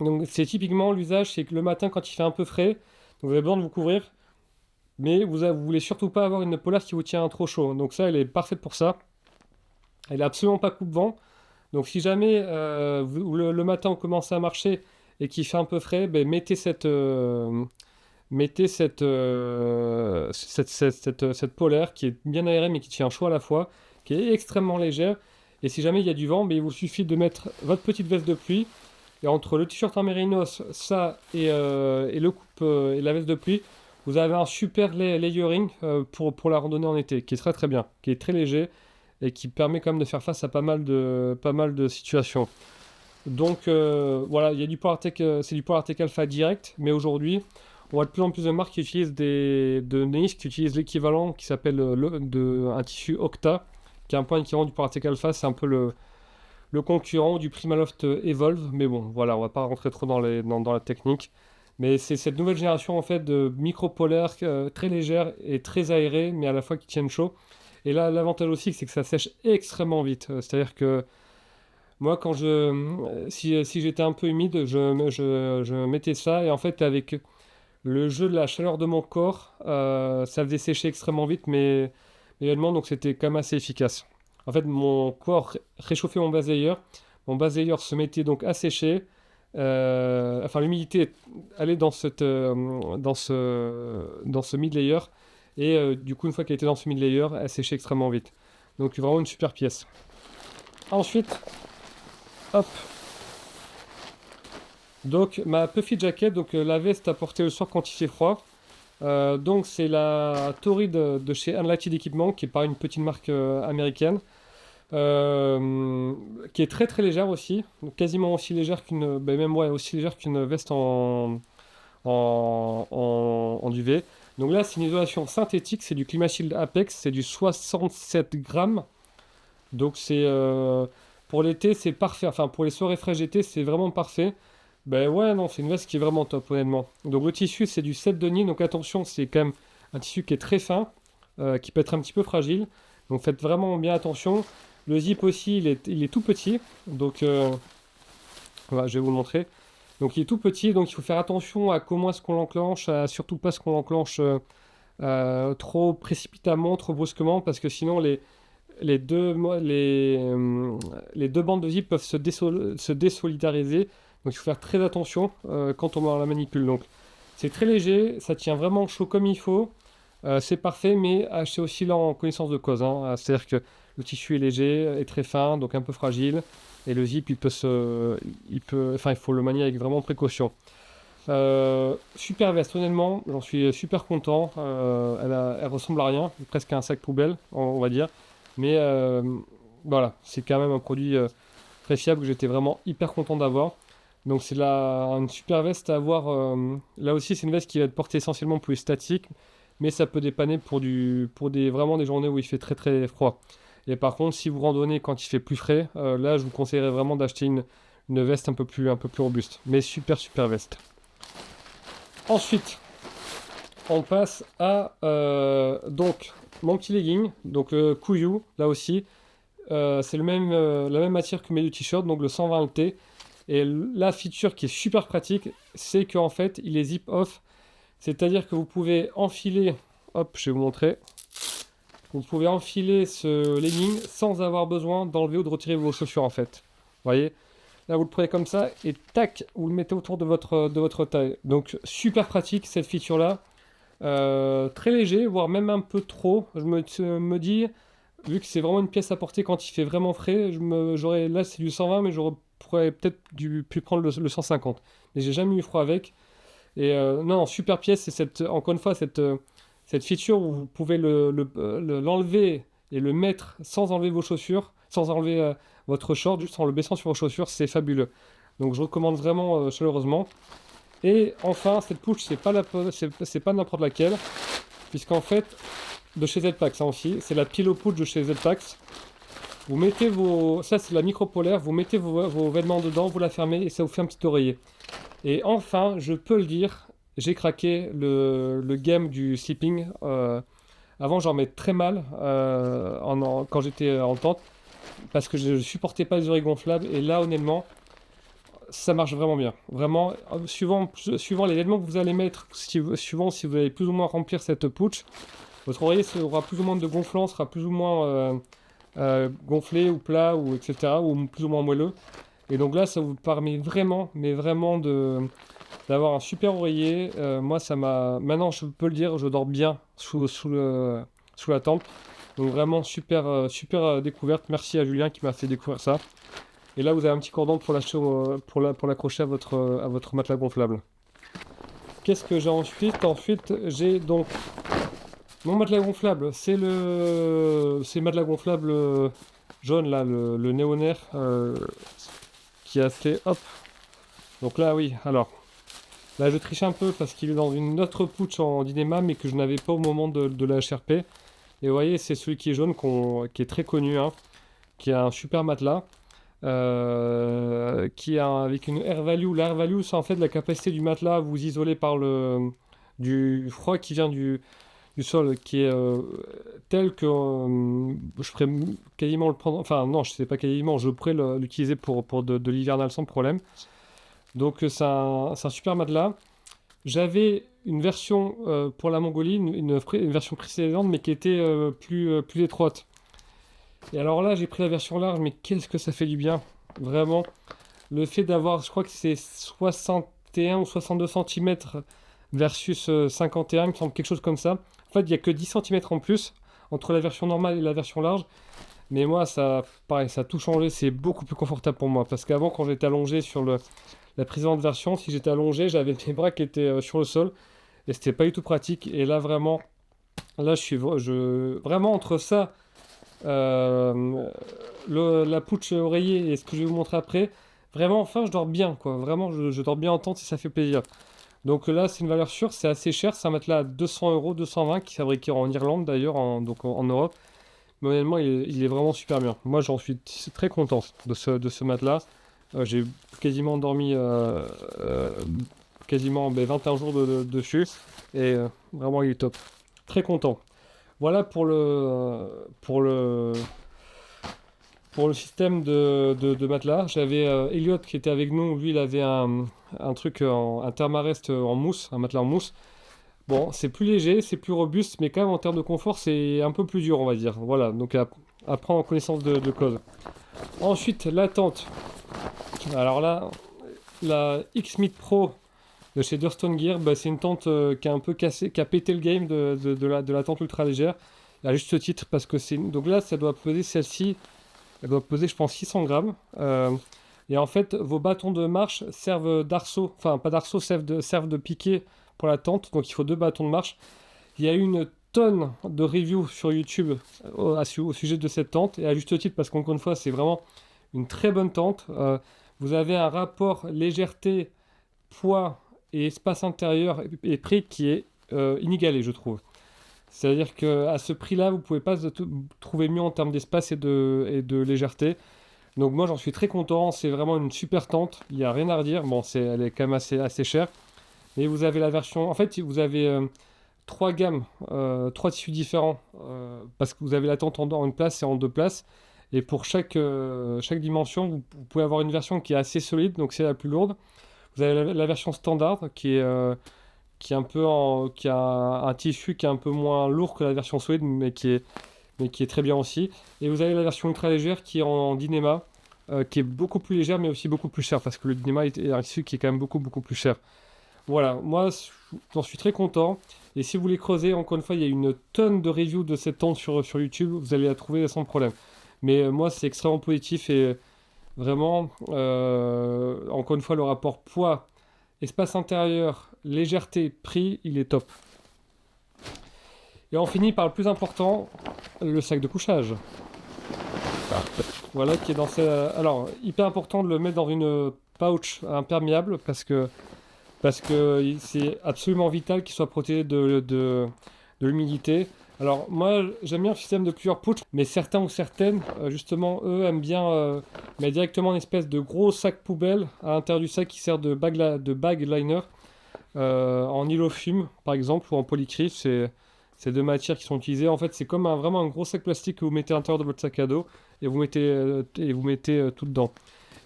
Donc c'est typiquement l'usage, c'est que le matin, quand il fait un peu frais, vous avez besoin de vous couvrir, mais vous voulez surtout pas avoir une polaire qui vous tient trop chaud. Donc ça, elle est parfaite pour ça. Elle est absolument pas coupe-vent. Donc si jamais le matin on commence à marcher et qu'il fait un peu frais, ben, mettez cette polaire qui est bien aérée mais qui tient chaud à la fois, qui est extrêmement légère. Et si jamais il y a du vent, ben, il vous suffit de mettre votre petite veste de pluie. Et entre le t-shirt en mérinos, ça et le coupe et la veste de pluie, vous avez un super layering pour la randonnée en été, qui est très très bien, qui est très léger et qui permet quand même de faire face à pas mal de situations. Donc voilà, il y a du Polartec, c'est du Polartec Alpha direct, mais aujourd'hui, on voit de plus en plus de marques qui utilisent de Nice, qui utilisent l'équivalent qui s'appelle un tissu Octa, qui est un peu équivalent du Polartec Alpha. C'est un peu le concurrent du Primaloft Evolve, mais bon, voilà, on va pas rentrer trop dans la technique. Mais c'est cette nouvelle génération en fait de micro-polaires très légères et très aérées, mais à la fois qui tiennent chaud. Et là, l'avantage aussi, c'est que ça sèche extrêmement vite. C'est-à-dire que moi, si j'étais un peu humide, je mettais ça, et en fait, avec le jeu de la chaleur de mon corps, ça faisait sécher extrêmement vite, mais également, donc c'était quand même assez efficace. En fait, mon corps réchauffait mon base layer se mettait donc à sécher, enfin l'humidité allait dans ce mid layer, et du coup, une fois qu'elle était dans ce mid layer, elle séchait extrêmement vite. Donc vraiment une super pièce. Ensuite, hop, donc ma puffy jacket, donc la veste à porter le soir quand il fait froid. Donc c'est la Tori de chez Unlighted Equipment, qui est pas une petite marque américaine, qui est très très légère aussi, donc quasiment aussi légère même ouais, aussi légère qu'une veste en duvet. Donc là c'est une isolation synthétique, c'est du Climashield Apex, c'est du 67 grammes. Donc pour l'été c'est parfait, enfin pour les soirées fraîches d'été c'est vraiment parfait. Ben ouais, non, c'est une veste qui est vraiment top, honnêtement. Donc le tissu, c'est du 7 de Nîmes, donc attention, c'est quand même un tissu qui est très fin, qui peut être un petit peu fragile. Donc faites vraiment bien attention. Le zip aussi, il est tout petit, donc voilà, je vais vous le montrer. Donc il est tout petit, donc il faut faire attention à comment est-ce qu'on l'enclenche, à surtout pas ce qu'on l'enclenche trop précipitamment, trop brusquement, parce que sinon les deux, les deux bandes de zip peuvent se désolidariser. Donc il faut faire très attention quand on la manipule. Donc c'est très léger, ça tient vraiment chaud comme il faut. C'est parfait, mais c'est aussi là en connaissance de cause, hein. C'est-à-dire que le tissu est léger, est très fin, donc un peu fragile. Et le zip, enfin, il faut le manier avec vraiment précaution. Super veste, honnêtement, j'en suis super content. Elle ressemble à rien, presque à un sac poubelle, on va dire. Mais voilà, c'est quand même un produit très fiable que j'étais vraiment hyper content d'avoir. Donc c'est une super veste à avoir. Là aussi, c'est une veste qui va être portée essentiellement pour les statiques, mais ça peut dépanner pour vraiment des journées où il fait très très froid. Et par contre, si vous randonnez quand il fait plus frais, là, je vous conseillerais vraiment d'acheter une veste un peu plus robuste. Mais super super veste. Ensuite, on passe à donc mon petit legging, donc Kuyu, là aussi. C'est la même matière que mes deux t-shirts, donc le 120T. Et la feature qui est super pratique, c'est qu'en fait, il est zip off. C'est-à-dire que vous pouvez enfiler, hop, je vais vous montrer. vous pouvez enfiler ce legging sans avoir besoin d'enlever ou de retirer vos chaussures en fait. Vous voyez? Là, vous le prenez comme ça et tac, vous le mettez autour de votre taille. Donc, super pratique cette feature-là. Très léger, voire même un peu trop. Je me dis, vu que c'est vraiment une pièce à porter quand il fait vraiment frais, là c'est du 120, mais pourrais peut-être pu prendre le 150. Mais j'ai jamais eu froid avec. Et non, super pièce, c'est encore une fois cette feature où vous pouvez l'enlever et le mettre sans enlever vos chaussures, sans enlever votre short, juste en le baissant sur vos chaussures, c'est fabuleux. Donc je recommande vraiment chaleureusement. Et enfin, cette pouche, c'est pas n'importe laquelle, puisqu'en fait, de chez Zpax, ça aussi, c'est la Pillow Pouch de chez Zpax. Vous mettez ça c'est la micro polaire, vous mettez vos vêtements dedans, vous la fermez et ça vous fait un petit oreiller. Et enfin, je peux le dire, j'ai craqué le game du sleeping. Avant, j'en mets très mal quand j'étais en tente, parce que je supportais pas les oreilles gonflables. Et là, honnêtement, ça marche vraiment bien. Vraiment, suivant les vêtements que vous allez mettre, suivant si vous allez plus ou moins remplir cette pouch, votre oreiller aura plus ou moins de gonflant, sera plus ou moins gonflé ou plat, ou etc., ou plus ou moins moelleux. Et donc là, ça vous permet vraiment, mais vraiment d'avoir un super oreiller. Moi, maintenant, je peux le dire, je dors bien sous la tente. Donc vraiment, super découverte. Merci à Julien qui m'a fait découvrir ça. Et là, vous avez un petit cordon pour l'accrocher à votre matelas gonflable. Qu'est-ce que j'ai ensuite? Ensuite, j'ai donc mon matelas gonflable. C'est le matelas gonflable jaune, là, le Neonair, qui a fait hop. Donc là, oui, alors, là, je triche un peu parce qu'il est dans une autre pouch en Dynéma, mais que je n'avais pas au moment de la HRP. Et vous voyez, c'est celui qui est jaune, qui est très connu, hein, qui a un super matelas. Avec une air value. L'air value, c'est en fait la capacité du matelas à vous isoler par du froid qui vient du sol, qui est tel que je pourrais quasiment le prendre. Enfin, non, je sais pas quasiment, je pourrais l'utiliser pour de l'hivernal sans problème. Donc, c'est un super matelas. J'avais une version pour la Mongolie, une version précédente, mais qui était plus étroite. Et alors là, j'ai pris la version large, mais qu'est-ce que ça fait du bien. Vraiment, le fait d'avoir, je crois que c'est 61 ou 62 cm versus 51, il me semble quelque chose comme ça. En fait, il n'y a que 10 cm en plus entre la version normale et la version large. Mais moi, pareil, ça a tout changé, c'est beaucoup plus confortable pour moi. Parce qu'avant, quand j'étais allongé sur la précédente version, si j'étais allongé, j'avais mes bras qui étaient sur le sol. Et c'était pas du tout pratique. Et là, vraiment, là, vraiment entre ça... la pouche oreiller et ce que je vais vous montrer après, vraiment enfin je dors bien quoi, vraiment je dors bien en tente et ça fait plaisir. Donc là c'est une valeur sûre, c'est assez cher, c'est un matelas à 200 €, 220 qui est fabriqué en Irlande d'ailleurs, donc en Europe. Mais honnêtement il est vraiment super bien. Moi j'en suis très content de ce matelas. J'ai quasiment dormi quasiment 21 jours dessus et vraiment il est top. Très content. Voilà pour le système de matelas. J'avais Elliot qui était avec nous. Lui, il avait un truc, un Thermarest en mousse, un matelas en mousse. Bon, c'est plus léger, c'est plus robuste, mais quand même en termes de confort, c'est un peu plus dur, on va dire. Voilà, donc à prendre en connaissance de cause. Ensuite, la tente. Alors là, la X-Meet Pro de chez Durstone Gear, bah, c'est une tente qui a un peu cassé, qui a pété le game de la tente ultra légère. À juste titre, parce que donc là, ça doit peser celle-ci. Elle doit peser, je pense, 600 grammes. Et en fait, vos bâtons de marche servent d'arceau. Enfin, pas d'arceau, servent de piquet pour la tente. Donc, il faut 2 bâtons de marche. Il y a eu une tonne de reviews sur YouTube au sujet de cette tente. Et à juste titre, parce qu'encore une fois, c'est vraiment une très bonne tente. Vous avez un rapport légèreté, poids et espace intérieur et prix qui est inégalé, je trouve. C'est-à-dire qu'à ce prix-là, vous ne pouvez pas trouver mieux en termes d'espace et de légèreté. Donc moi, j'en suis très content. C'est vraiment une super tente. Il n'y a rien à redire. Bon, elle est quand même assez chère. Mais vous avez la version... En fait, vous avez 3 gammes, 3 tissus différents. Parce que vous avez la tente en une place et en 2 places. Et pour chaque dimension, vous pouvez avoir une version qui est assez solide. Donc c'est la plus lourde. Vous avez la version standard qui a un tissu qui est un peu moins lourd que la version solide, mais qui est mais qui est très bien aussi. Et vous avez la version ultra légère qui est en Dyneema, qui est beaucoup plus légère, mais aussi beaucoup plus chère, parce que le Dyneema est un tissu qui est quand même beaucoup plus cher. Voilà, moi j'en suis très content. Et si vous voulez creuser, encore une fois, il y a une tonne de reviews de cette tente sur YouTube, vous allez la trouver sans problème. Mais moi, c'est extrêmement positif et vraiment, encore une fois, le rapport poids, espace intérieur, légèreté, prix, il est top. Et on finit par le plus important, le sac de couchage. Voilà, qui est dans ce... Alors, hyper important de le mettre dans une pouch imperméable parce que c'est absolument vital qu'il soit protégé de l'humidité. Alors moi j'aime bien le système de plusieurs poutres, mais certains ou certaines, justement, eux aiment bien mettre directement une espèce de gros sac poubelle à l'intérieur du sac qui sert de bag liner en îlot-fume par exemple ou en polycryl. C'est deux matières qui sont utilisées. En fait c'est comme vraiment un gros sac plastique que vous mettez à l'intérieur de votre sac à dos et vous mettez tout dedans.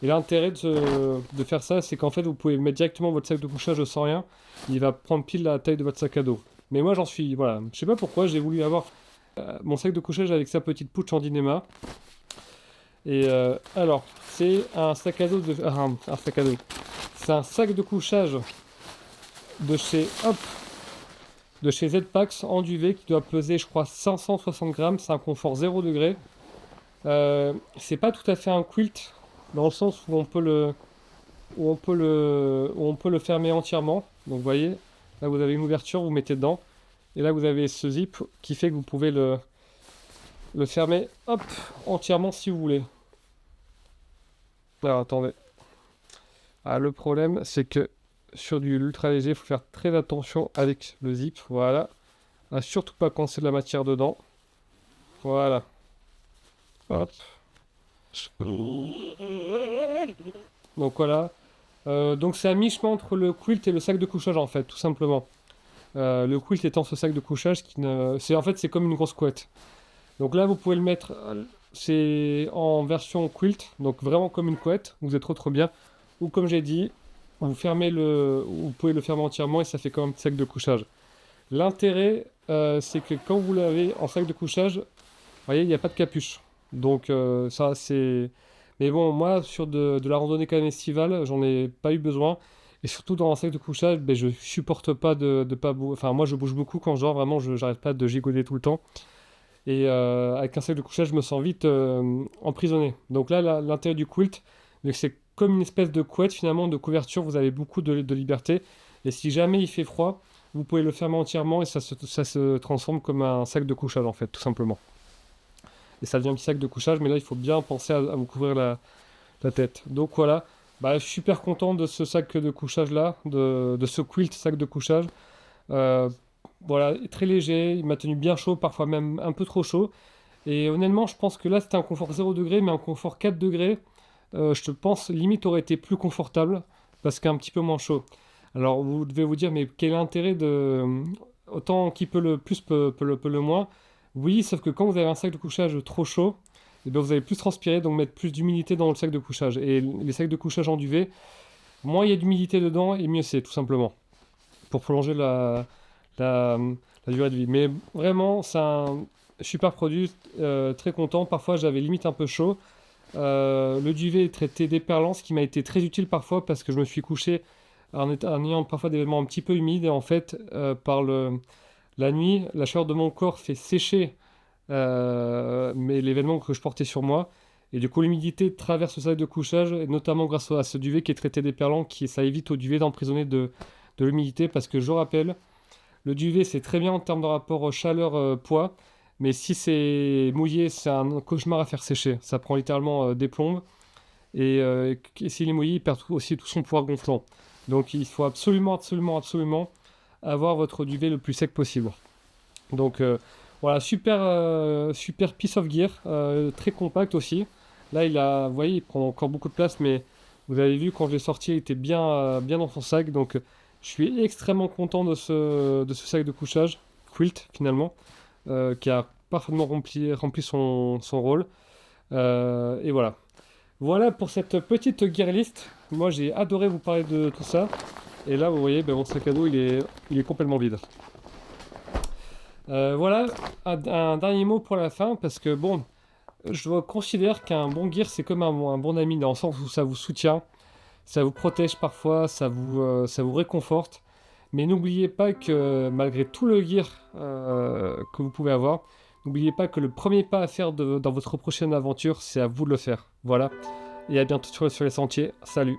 Et l'intérêt de faire ça, c'est qu'en fait, vous pouvez mettre directement votre sac de couchage sans rien. Il va prendre pile la taille de votre sac à dos. Mais moi, j'en suis... Voilà. Je sais pas pourquoi, j'ai voulu avoir mon sac de couchage avec sa petite pouche en Dyneema. Et alors, c'est un sac à dos de... un sac à dos. C'est un sac de couchage de chez Hop, de chez Z-Pax en duvet qui doit peser, je crois, 560 grammes. C'est un confort 0 degré. C'est pas tout à fait un quilt, dans le sens où on peut le fermer entièrement. Donc vous voyez, là vous avez une ouverture, vous mettez dedans. Et là vous avez ce zip qui fait que vous pouvez le fermer hop, entièrement si vous voulez. Alors attendez. Ah, le problème c'est que sur du ultra léger, il faut faire très attention avec le zip. Voilà. À surtout pas coincer de la matière dedans. Voilà. Hop. Donc voilà. Donc c'est à mi-chemin entre le quilt et le sac de couchage en fait, tout simplement. Le quilt étant ce sac de couchage qui ne... En fait c'est comme une grosse couette. Donc là vous pouvez le mettre, c'est en version quilt, donc vraiment comme une couette, vous êtes trop bien. Ou comme j'ai dit, vous pouvez le fermer entièrement et ça fait comme un petit sac de couchage. L'intérêt c'est que quand vous l'avez en sac de couchage, vous voyez il n'y a pas de capuche. Donc ça c'est... Mais bon, moi, sur de la randonnée quand même estivale, j'en ai pas eu besoin. Et surtout dans un sac de couchage, ben, je supporte pas de pas bouger. Enfin, moi, je bouge beaucoup quand genre vraiment, j'arrête pas de gigoter tout le temps. Et avec un sac de couchage, je me sens vite emprisonné. Donc là, l'intérêt du quilt, c'est comme une espèce de couette finalement, de couverture. Vous avez beaucoup de liberté. Et si jamais il fait froid, vous pouvez le fermer entièrement et ça se transforme comme un sac de couchage en fait, tout simplement. Et ça devient un petit sac de couchage, mais là il faut bien penser à vous couvrir la tête. Donc voilà, bah, je suis super content de ce sac de couchage là, de ce quilt sac de couchage. Voilà, très léger, il m'a tenu bien chaud, parfois même un peu trop chaud. Et honnêtement, je pense que là c'était un confort 0 degré, mais un confort 4 degrés, je pense limite aurait été plus confortable, parce qu'un petit peu moins chaud. Alors vous devez vous dire, mais quel est l'intérêt de... Autant qui peut le plus, peut le moins. Oui, sauf que quand vous avez un sac de couchage trop chaud, eh bien vous allez plus transpirer, donc mettre plus d'humidité dans le sac de couchage. Et les sacs de couchage en duvet, moins il y a d'humidité dedans, et mieux c'est, tout simplement. Pour prolonger la durée de vie. Mais vraiment, c'est un super produit, très content. Parfois, j'avais limite un peu chaud. Le duvet est traité déperlant, ce qui m'a été très utile parfois, parce que je me suis couché en ayant parfois des vêtements un petit peu humides, et en fait, la nuit, la chaleur de mon corps fait sécher les vêtements que je portais sur moi. Et du coup, l'humidité traverse le sac de couchage, et notamment grâce à ce duvet qui est traité déperlant, ça évite au duvet d'emprisonner de l'humidité. Parce que je rappelle, le duvet, c'est très bien en termes de rapport chaleur-poids. Mais si c'est mouillé, c'est un cauchemar à faire sécher. Ça prend littéralement des plombes. Et s'il est mouillé, il perd aussi tout son pouvoir gonflant. Donc il faut absolument avoir votre duvet le plus sec possible. Donc voilà, super piece of gear, très compact aussi. Là, vous voyez, il prend encore beaucoup de place, mais vous avez vu quand je l'ai sorti, il était bien dans son sac. Donc je suis extrêmement content de ce sac de couchage, quilt finalement, qui a parfaitement rempli son rôle. Et voilà. Voilà pour cette petite gear list. Moi j'ai adoré vous parler de tout ça. Et là vous voyez, mon sac à dos il est complètement vide. Voilà, un dernier mot pour la fin, parce que bon, je considère qu'un bon gear, c'est comme un bon ami, dans le sens où ça vous soutient, ça vous protège parfois, ça vous réconforte. Mais n'oubliez pas que malgré tout le gear que vous pouvez avoir, n'oubliez pas que le premier pas à faire dans votre prochaine aventure, c'est à vous de le faire. Voilà, et à bientôt sur les sentiers. Salut!